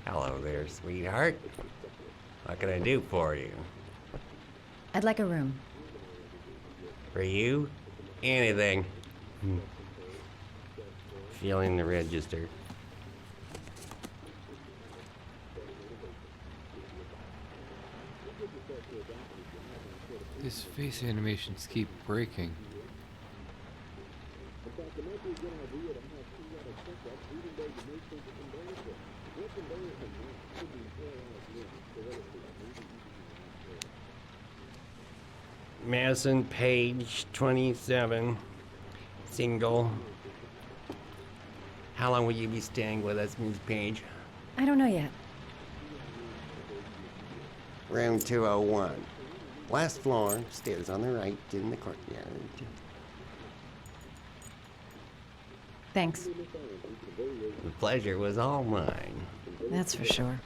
Hello there, sweetheart. What can I do for you? I'd like a room. For you? Anything. Feeling the register. His face animations keep breaking. Madison Page, 27. Single. How long will you be staying with us, Miss Page? I don't know yet. Room 201. Last floor, stairs on the right, in the courtyard. Thanks. The pleasure was all mine. That's for sure.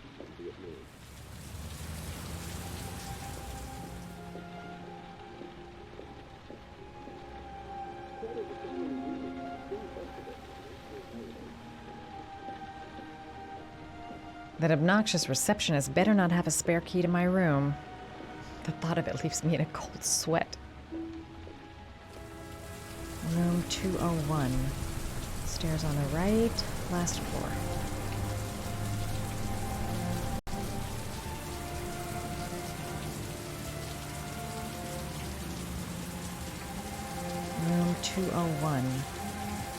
That obnoxious receptionist better not have a spare key to my room. The thought of it leaves me in a cold sweat. Room 201. Stairs on the right, last floor. Room 201.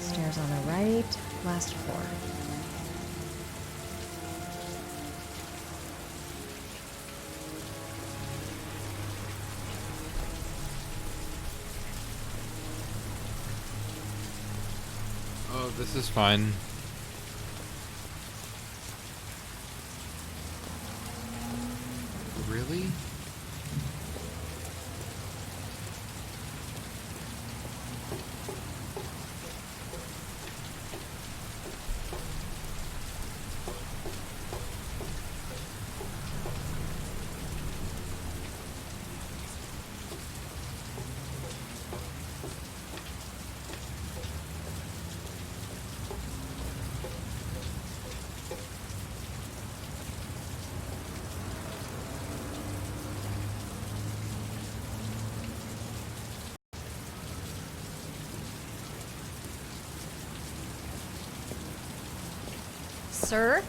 Stairs on the right, last floor. Oh, this is fine. Really? Sir?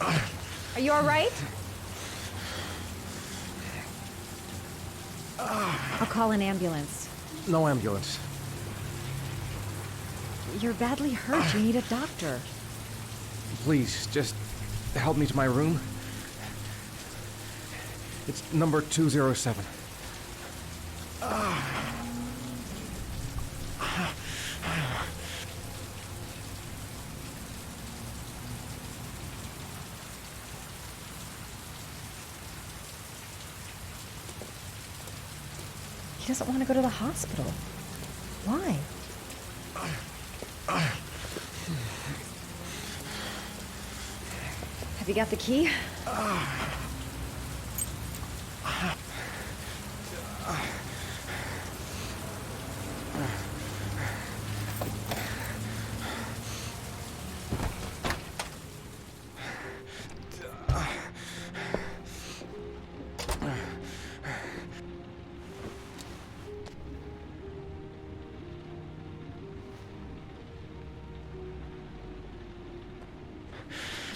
Are you all right? I'll call an ambulance. No ambulance. You're badly hurt. You need a doctor. Please, just help me to my room. It's number 207. He doesn't want to go to the hospital. Why? Have you got the key?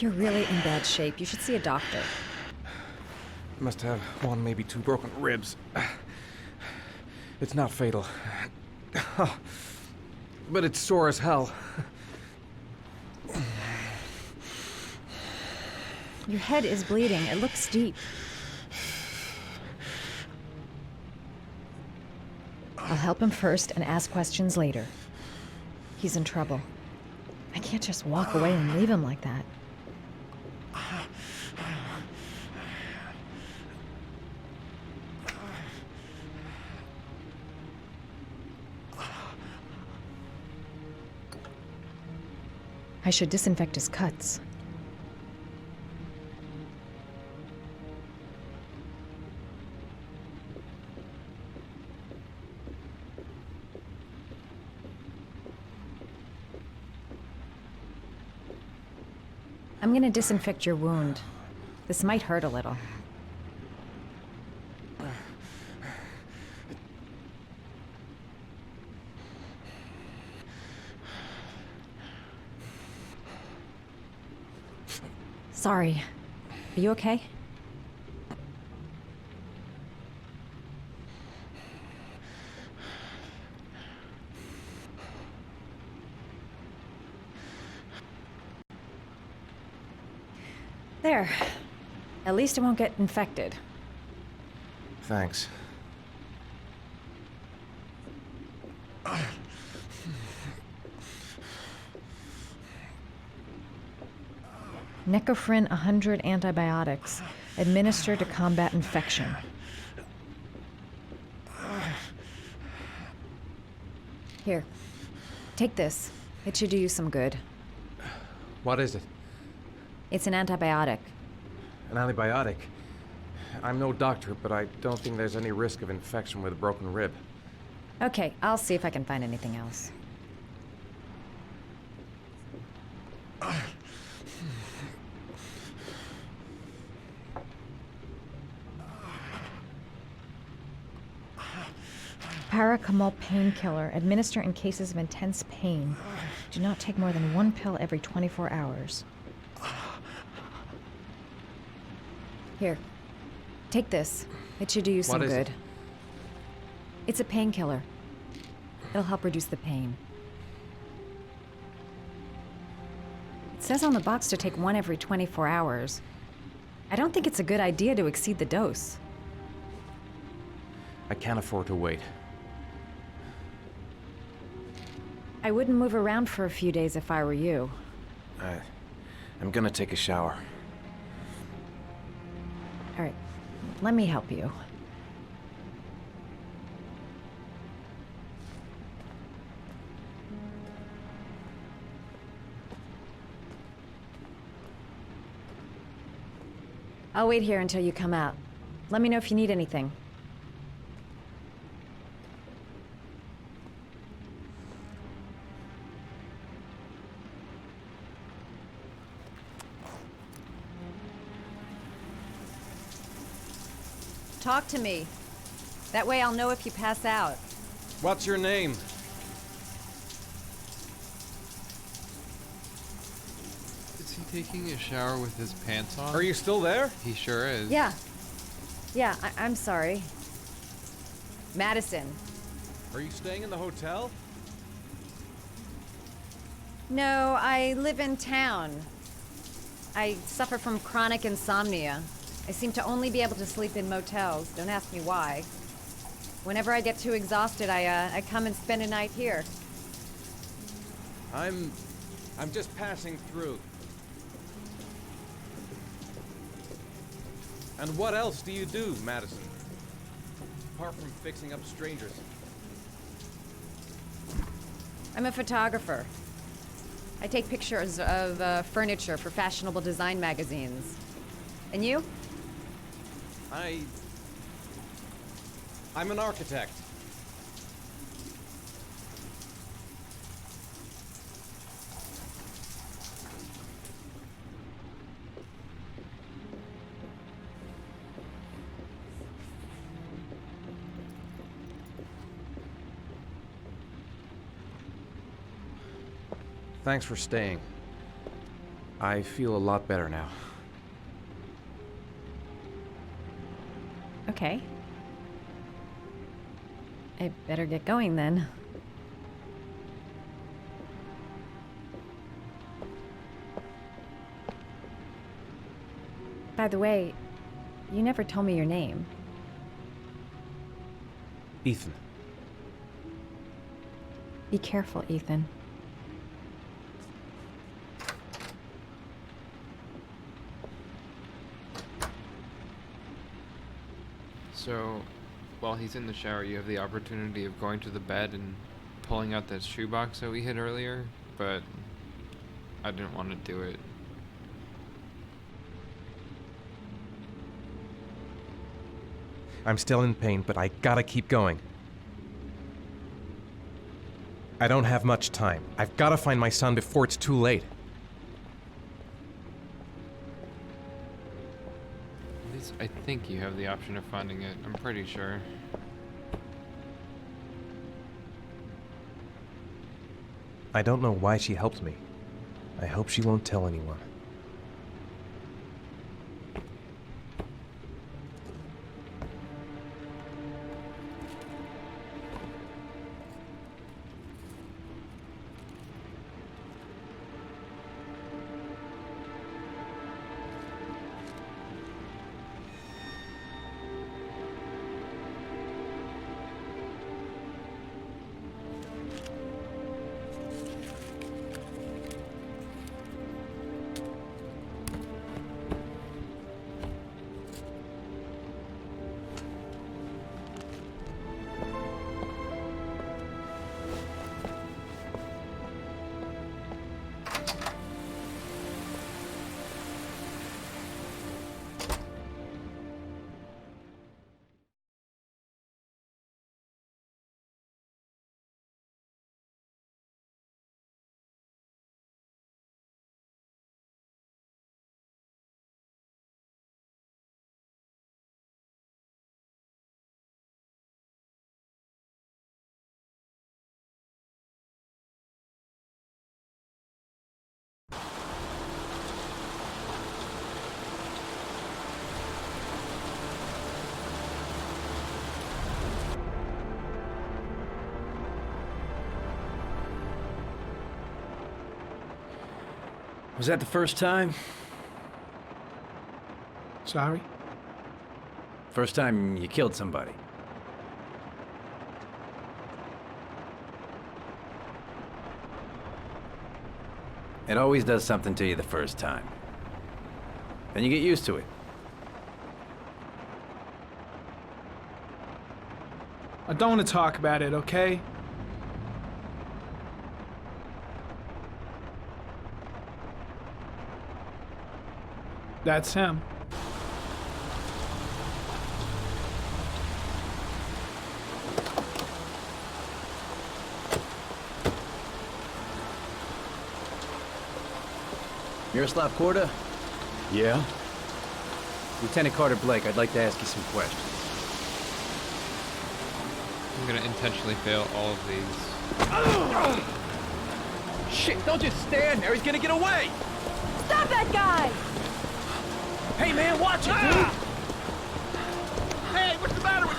You're really in bad shape. You should see a doctor. Must have one, maybe two broken ribs. It's not fatal. But it's sore as hell. Your head is bleeding. It looks deep. I'll help him first and ask questions later. He's in trouble. I can't just walk away and leave him like that. I should disinfect his cuts. I'm gonna disinfect your wound. This might hurt a little. Sorry. Are you okay? There. At least it won't get infected. Thanks. Necophren 100 antibiotics, administered to combat infection. Here, take this. It should do you some good. What is it? It's an antibiotic. An antibiotic? I'm no doctor, but I don't think there's any risk of infection with a broken rib. Okay, I'll see if I can find anything else. Paracetamol painkiller. Administer in cases of intense pain. Do not take more than 1 pill every 24 hours. Here. Take this. It should do you some What is good. it? It's a painkiller. It'll help reduce the pain. It says on the box to take 1 every 24 hours. I don't think it's a good idea to exceed the dose. I can't afford to wait. I wouldn't move around for a few days if I were you. I'm gonna take a shower. All right, let me help you. I'll wait here until you come out. Let me know if you need anything. Talk to me. That way I'll know if you pass out. What's your name? Is he taking a shower with his pants on? Are you still there? He sure is. Yeah. Yeah, I'm sorry. Madison. Are you staying in the hotel? No, I live in town. I suffer from chronic insomnia. I seem to only be able to sleep in motels. Don't ask me why. Whenever I get too exhausted, I come and spend a night here. I'm just passing through. And what else do you do, Madison? Apart from fixing up strangers. I'm a photographer. I take pictures of furniture for fashionable design magazines. And you? I'm an architect. Thanks for staying. I feel a lot better now. Okay. I better get going then. By the way, you never told me your name. Ethan. Be careful, Ethan. So, while he's in the shower, you have the opportunity of going to the bed and pulling out that shoebox that we hid earlier, but I didn't want to do it. I'm still in pain, but I gotta keep going. I don't have much time. I've gotta find my son before it's too late. At least I think you have the option of finding it. I'm pretty sure. I don't know why she helped me. I hope she won't tell anyone. Was that the first time? Sorry? First time you killed somebody. It always does something to you the first time. Then you get used to it. I don't want to talk about it, okay? That's him. Miroslav Korda? Yeah? Lieutenant Carter Blake, I'd like to ask you some questions. I'm gonna intentionally fail all of these. Shit, don't just stand there, he's gonna get away! Stop that guy! Hey man, watch it, dude! Hey, what's the matter with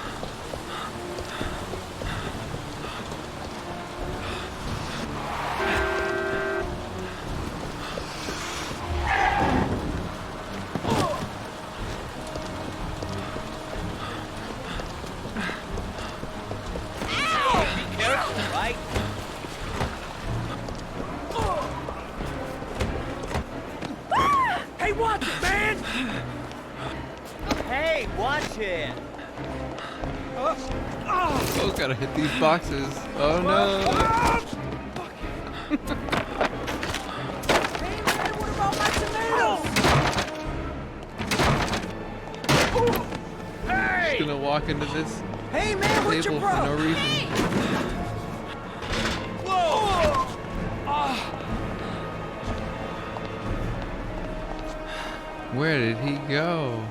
Hey, watch it, man! Hey, watch it! Oh, gotta hit these boxes. Oh no! Hey man, what about my tomatoes? Hey! Just gonna walk into this Hey man, what's your table for no problem? reason. Whoa! Where did he go?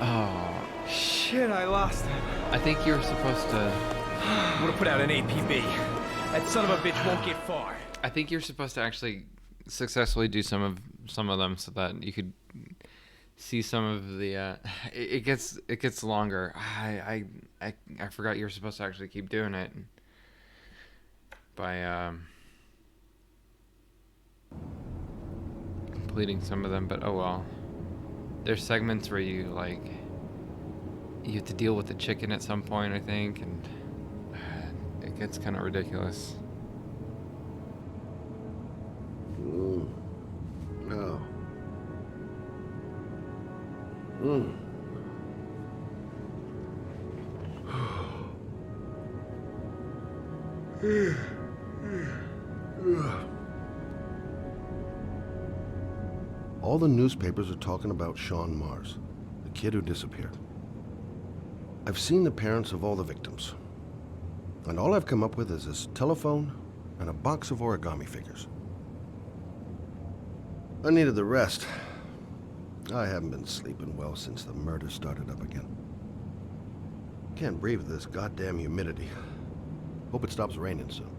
Oh, Shit, I lost it. I think you were supposed to. I'm gonna put out an APB. That son of a bitch won't get far. I think you're supposed to actually successfully do some of them so that you could see some of the it gets longer. I forgot you're supposed to actually keep doing it by completing some of them, but oh well. There's segments where you have to deal with the chicken at some point, I think, and it gets kind of ridiculous. No. All the newspapers are talking about Sean Mars, the kid who disappeared. I've seen the parents of all the victims, and all I've come up with is his telephone and a box of origami figures. I needed the rest. I haven't been sleeping well since the murder started up again. Can't breathe with this goddamn humidity. Hope it stops raining soon.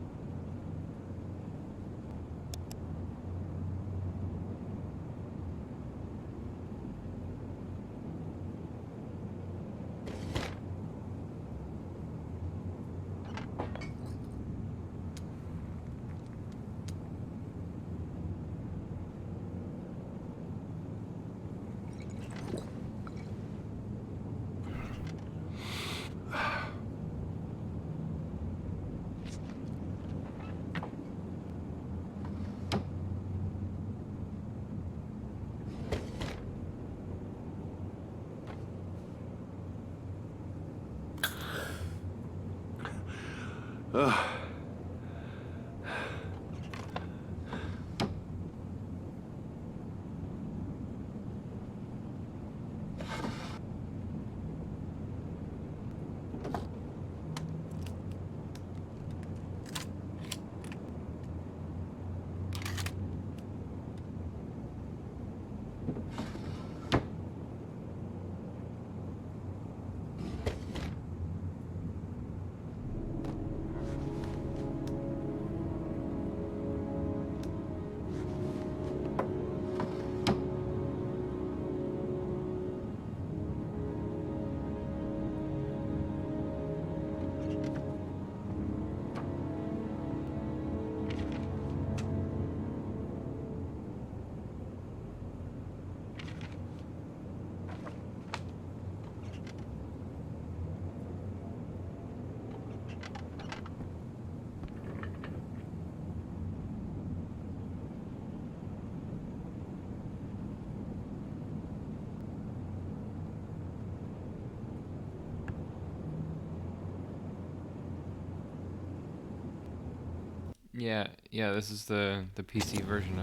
Yeah, this is the PC version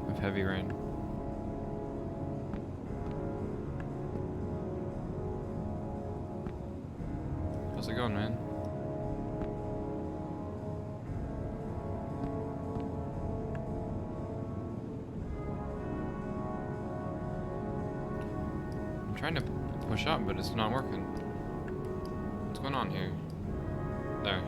of Heavy Rain. How's it going, man? I'm trying to push up, but it's not working. What's going on here? There.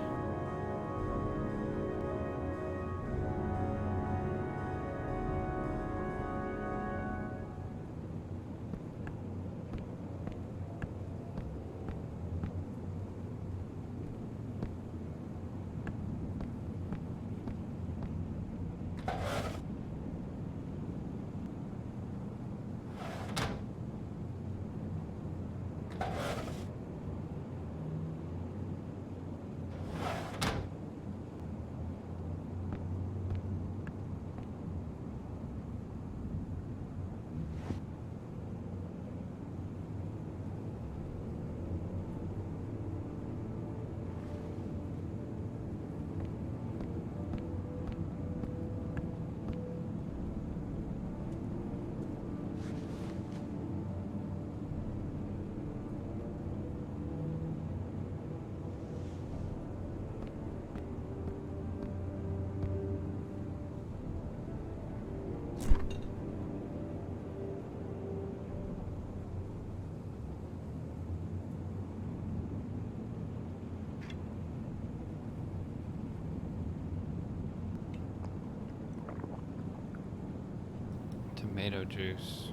Tomato juice.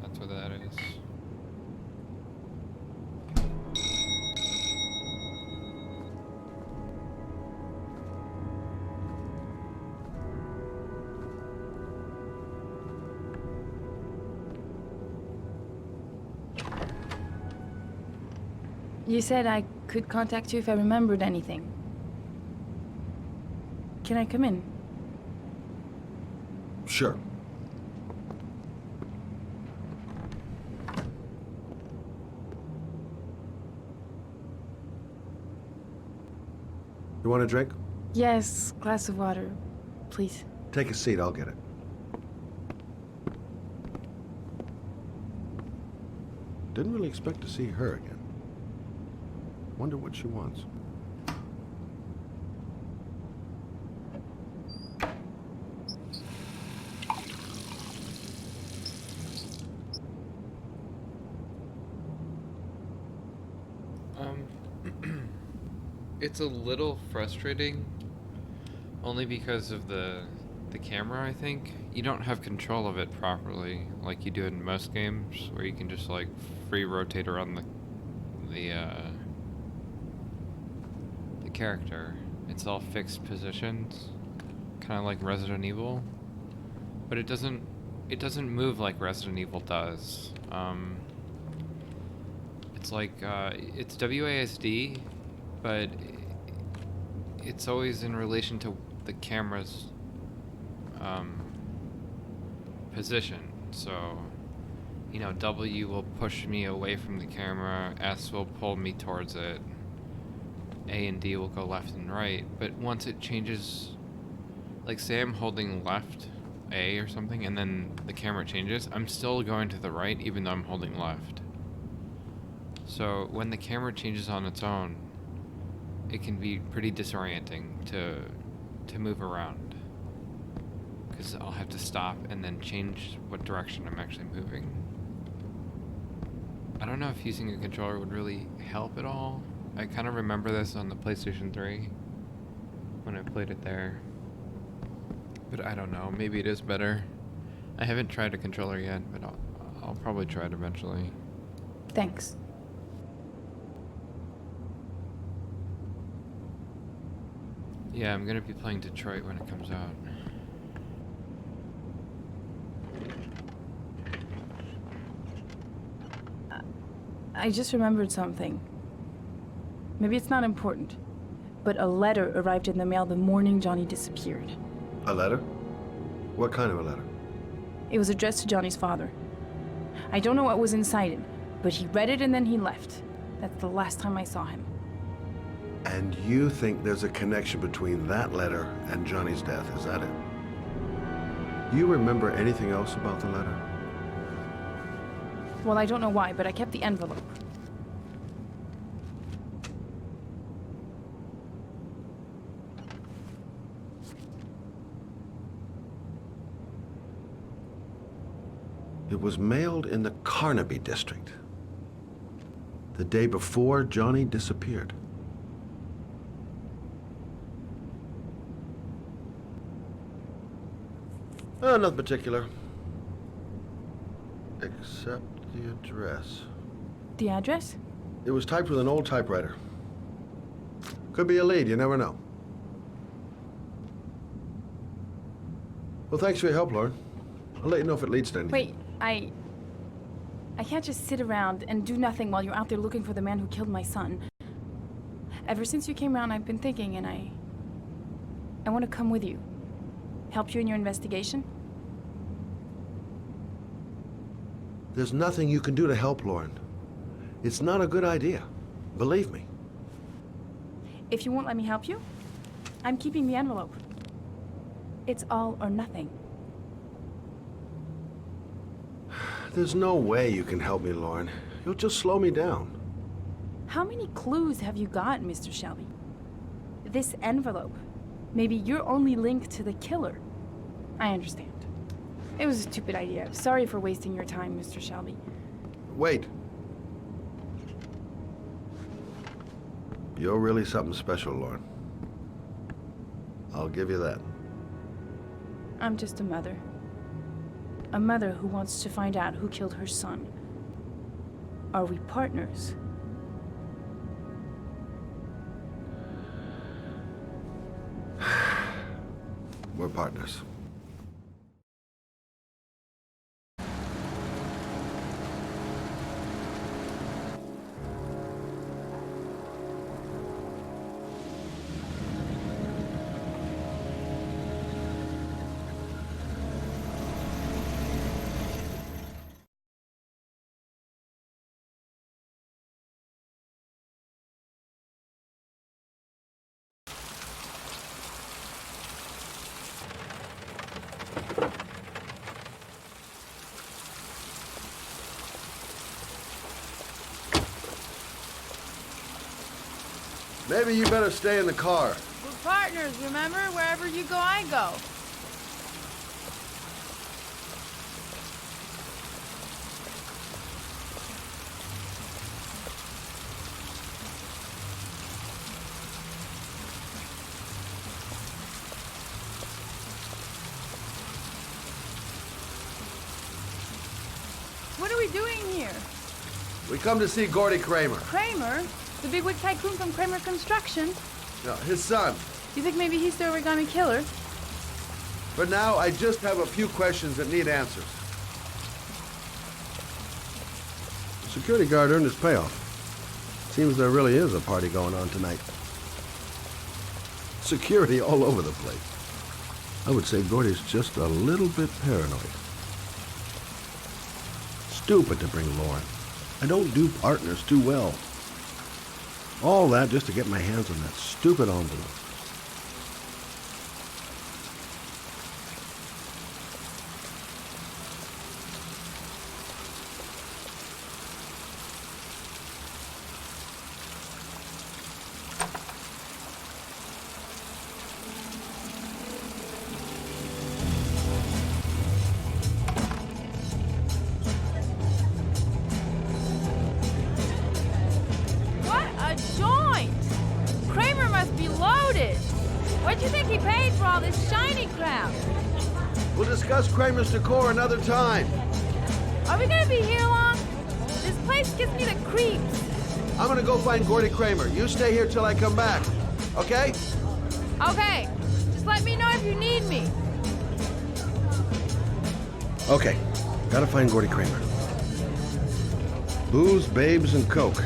That's what that is. You said I could contact you if I remembered anything. Can I come in? Sure. You want a drink? Yes, glass of water, please. Take a seat, I'll get it. Didn't really expect to see her again. Wonder what she wants. It's a little frustrating, only because of the camera, I think. You don't have control of it properly, like you do in most games, where you can just, like, free rotate around the character. It's all fixed positions, kind of like Resident Evil, but it doesn't move like Resident Evil does. It's like, it's WASD, but it's always in relation to the camera's position. So, you know, W will push me away from the camera, S will pull me towards it, A and D will go left and right. But once it changes, like say I'm holding left A or something, and then the camera changes, I'm still going to the right even though I'm holding left. So when the camera changes on its own, it can be pretty disorienting to move around, because I'll have to stop and then change what direction I'm actually moving. I don't know if using a controller would really help at all. I kind of remember this on the PlayStation 3 when I played it there, but I don't know, maybe it is better. I haven't tried a controller yet, but I'll probably try it eventually. Thanks. Yeah, I'm gonna be playing Detroit when it comes out. I just remembered something. Maybe it's not important, but a letter arrived in the mail the morning Johnny disappeared. A letter? What kind of a letter? It was addressed to Johnny's father. I don't know what was inside it, but he read it and then he left. That's the last time I saw him. And you think there's a connection between that letter and Johnny's death, is that it? You remember anything else about the letter? Well, I don't know why, but I kept the envelope. It was mailed in the Carnaby district, the day before Johnny disappeared. Nothing particular, except the address. The address? It was typed with an old typewriter. Could be a lead, you never know. Well, thanks for your help, Lauren. I'll let you know if it leads to anything. Wait, I can't just sit around and do nothing while you're out there looking for the man who killed my son. Ever since you came around, I've been thinking, and I want to come with you. Help you in your investigation? There's nothing you can do to help, Lauren. It's not a good idea. Believe me. If you won't let me help you, I'm keeping the envelope. It's all or nothing. There's no way you can help me, Lauren. You'll just slow me down. How many clues have you got, Mr. Shelby? This envelope. Maybe your only link to the killer. I understand. It was a stupid idea. Sorry for wasting your time, Mr. Shelby. Wait. You're really something special, Lauren. I'll give you that. I'm just a mother. a mother who wants to find out who killed her son. Are we partners? We're partners. Maybe you better stay in the car. We're partners, remember? Wherever you go, I go. What are we doing here? We come to see Gordy Kramer. Kramer? The bigwig tycoon from Kramer Construction? No, his son. You think maybe he's the Origami Killer? For now, I just have a few questions that need answers. The security guard earned his payoff. Seems there really is a party going on tonight. Security all over the place. I would say Gordy's just a little bit paranoid. Stupid to bring Lauren. I don't do partners too well. All that just to get my hands on that stupid envelope. What do you think he paid for all this shiny crap? We'll discuss Kramer's decor another time. Are we gonna be here long? This place gives me the creeps. I'm gonna go find Gordy Kramer. You stay here till I come back, okay? Okay. Just let me know if you need me. Okay. Gotta find Gordy Kramer. Booze, babes, and coke.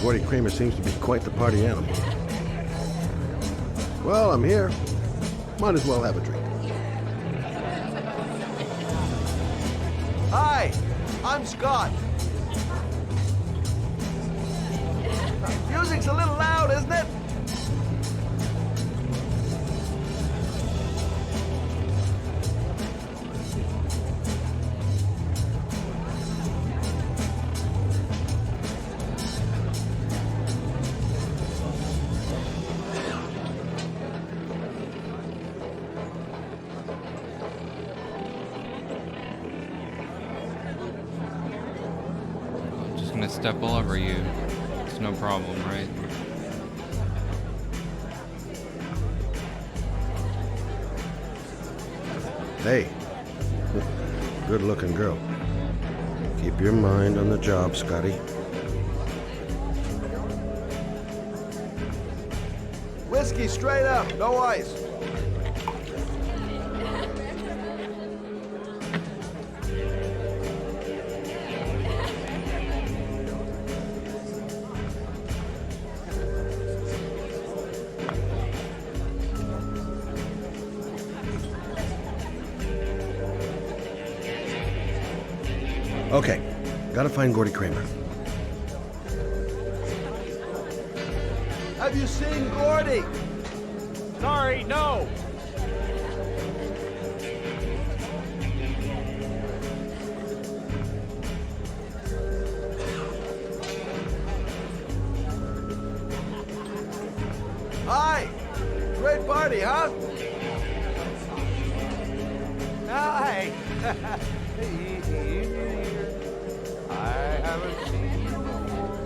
Gordy Kramer seems to be quite the party animal. Well, I'm here. Might as well have a drink. Hi, I'm Scott. Music's a little loud, isn't it? Gonna step all over you. It's no problem, right? Hey, good-looking girl. Keep your mind on the job, Scotty. Whiskey straight up, no ice. Okay, gotta find Gordy Kramer. Have you seen Gordy? Sorry, no! Hi! Great party, huh? Hi! I haven't seen you before.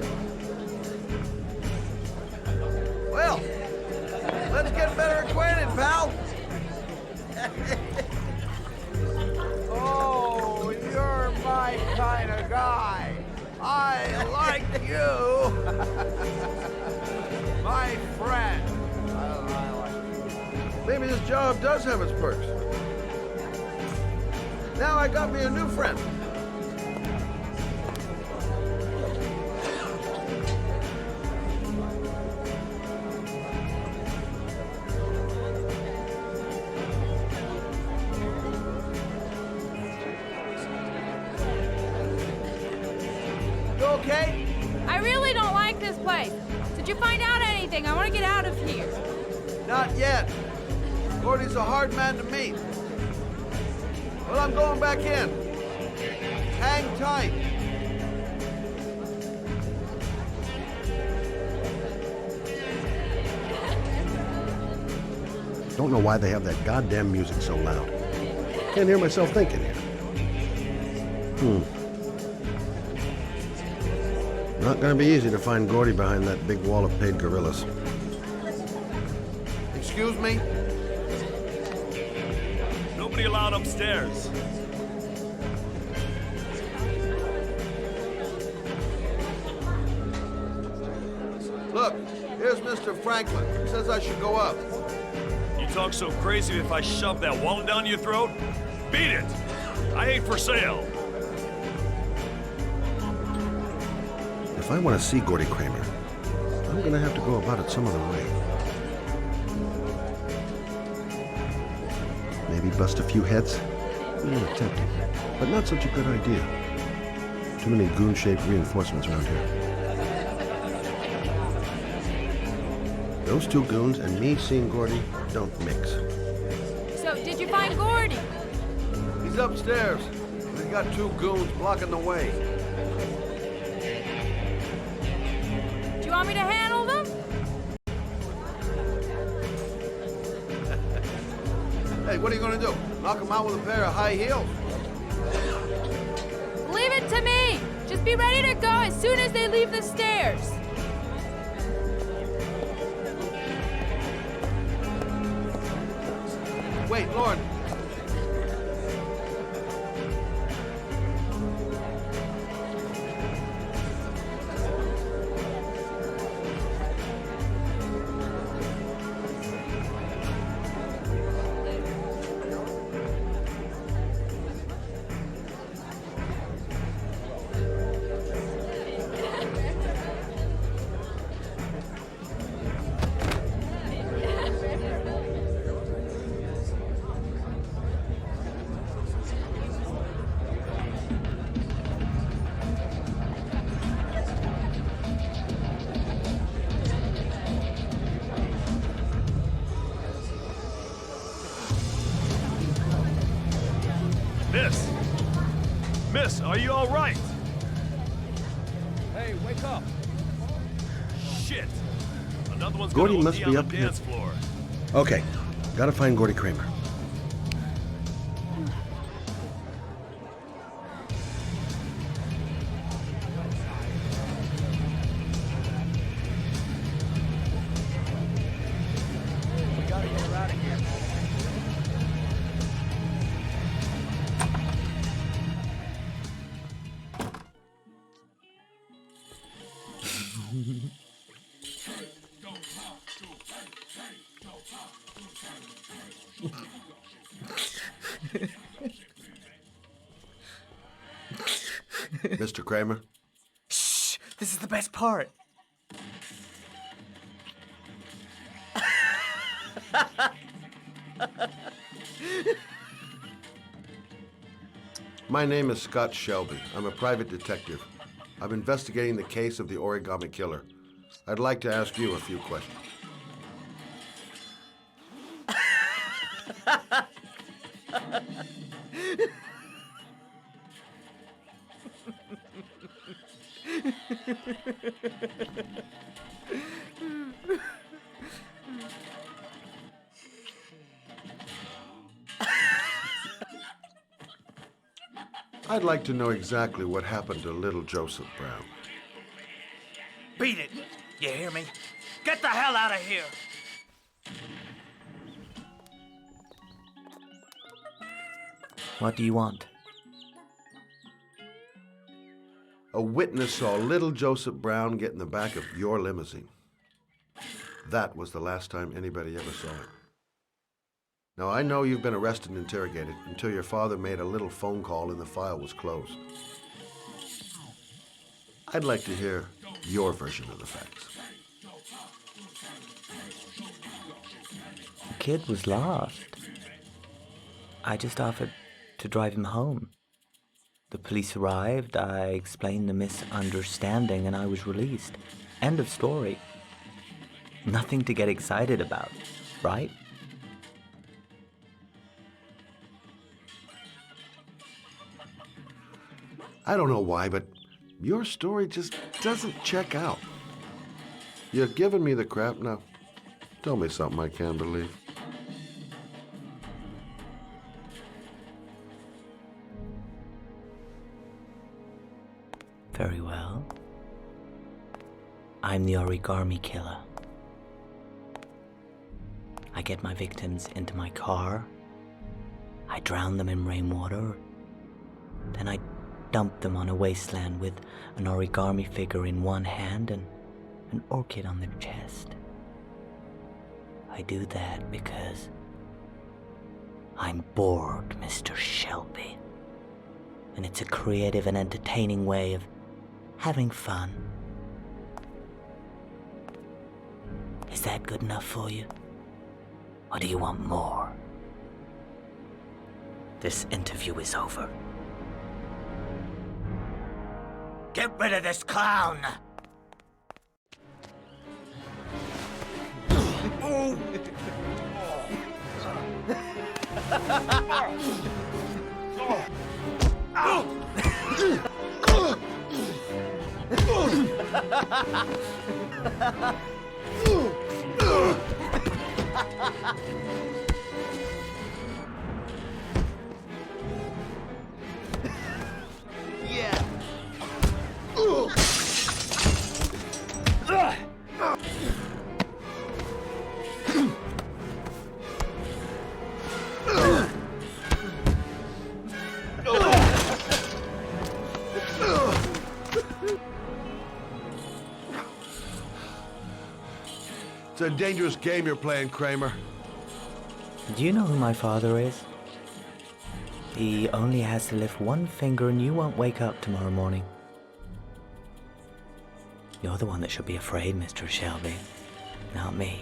Well, let's get better acquainted, pal. Oh, Maybe this job does have its perks. Now I got me a new friend. You okay? I really don't like this place. Did you find out anything? I want to get out of here. Not yet. Gordy's a hard man to meet. Well, I'm going back in. Hang tight. Don't know why they have that goddamn music so loud. Can't hear myself thinking here. Not gonna be easy to find Gordy behind that big wall of paid gorillas. Excuse me? Nobody allowed upstairs. Look, here's Mr. Franklin. He says I should go up. You talk so crazy if I shove that wallet down your throat? Beat it! I ain't for sale. If I want to see Gordy Kramer, I'm gonna have to go about it some other way. Maybe bust a few heads? Tempting, but not such a good idea. Too many goon-shaped reinforcements around here. Those two goons and me seeing Gordy don't mix. So, did you find Gordy? He's upstairs. We've got two goons blocking the way. Do you want me to handle them? Hey, what are you gonna do? Knock him out with a pair of high heels? Leave it to me! Just be ready to go as soon as they leave the stairs. Wait, Lauren. Miss, are you all right? Hey, wake up. Shit. Another one's Gordy gonna must OD be on up the here. dance floor. Okay, gotta find Gordy Kramer. We gotta get her out of here. Mr. Kramer? Shh! This is the best part. My name is Scott Shelby. I'm a private detective. I'm investigating the case of the Origami Killer. I'd like to ask you a few questions. I'd like to know exactly what happened to little Joseph Brown. Beat it! You hear me? Get the hell out of here! What do you want? A witness saw little Joseph Brown get in the back of your limousine. That was the last time anybody ever saw it. Now, I know you've been arrested and interrogated until your father made a little phone call and the file was closed. I'd like to hear your version of the facts. The kid was lost. I just offered to drive him home. The police arrived, I explained the misunderstanding, and I was released. End of story. Nothing to get excited about, right? I don't know why, but your story just doesn't check out. You're giving me the crap now. Tell me something I can't believe. Very well. I'm the Origami Killer. I get my victims into my car. I drown them in rainwater. Then I dump them on a wasteland with an origami figure in one hand and an orchid on their chest. I do that because I'm bored, Mr. Shelby. And it's a creative and entertaining way of having fun. Is that good enough for you? Or do you want more? This interview is over. Get rid of this clown! Yeah. It's a dangerous game you're playing, Kramer. Do you know who my father is? He only has to lift one finger and you won't wake up tomorrow morning. You're the one that should be afraid, Mr. Shelby, not me.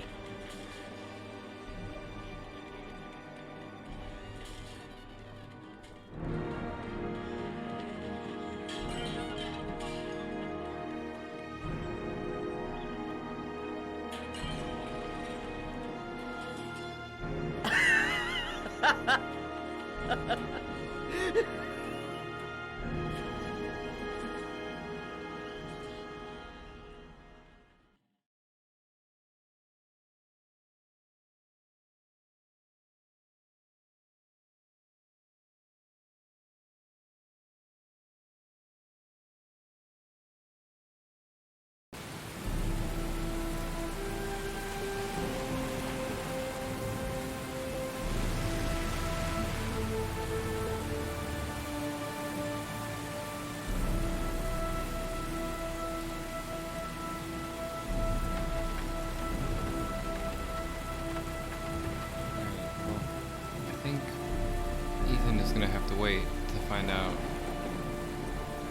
Ethan is gonna have to wait to find out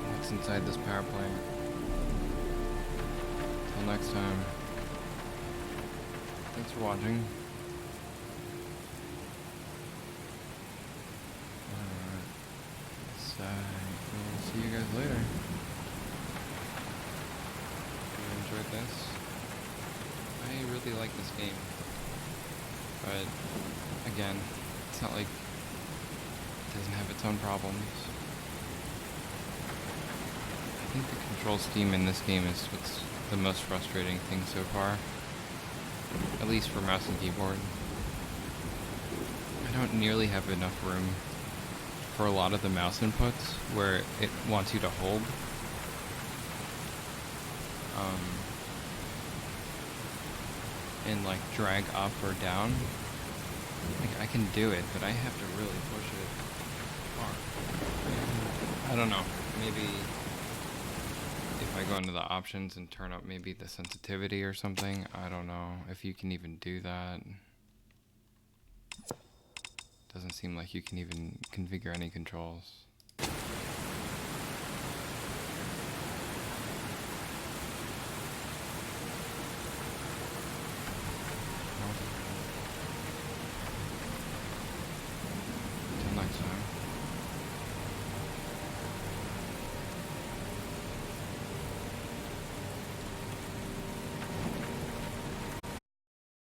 what's inside this power plant. Till next time. Thanks for watching. Alright. So, we'll see you guys later. If you enjoyed this. I really like this game. But, again, it's not like it doesn't have its own problems. I think the control scheme in this game is what's the most frustrating thing so far. At least for mouse and keyboard. I don't nearly have enough room for a lot of the mouse inputs where it wants you to hold. And like drag up or down. Like I can do it, but I have to really push it hard. I don't know. Maybe if I go into the options and turn up maybe the sensitivity or something. I don't know if you can even do that. Doesn't seem like you can even configure any controls.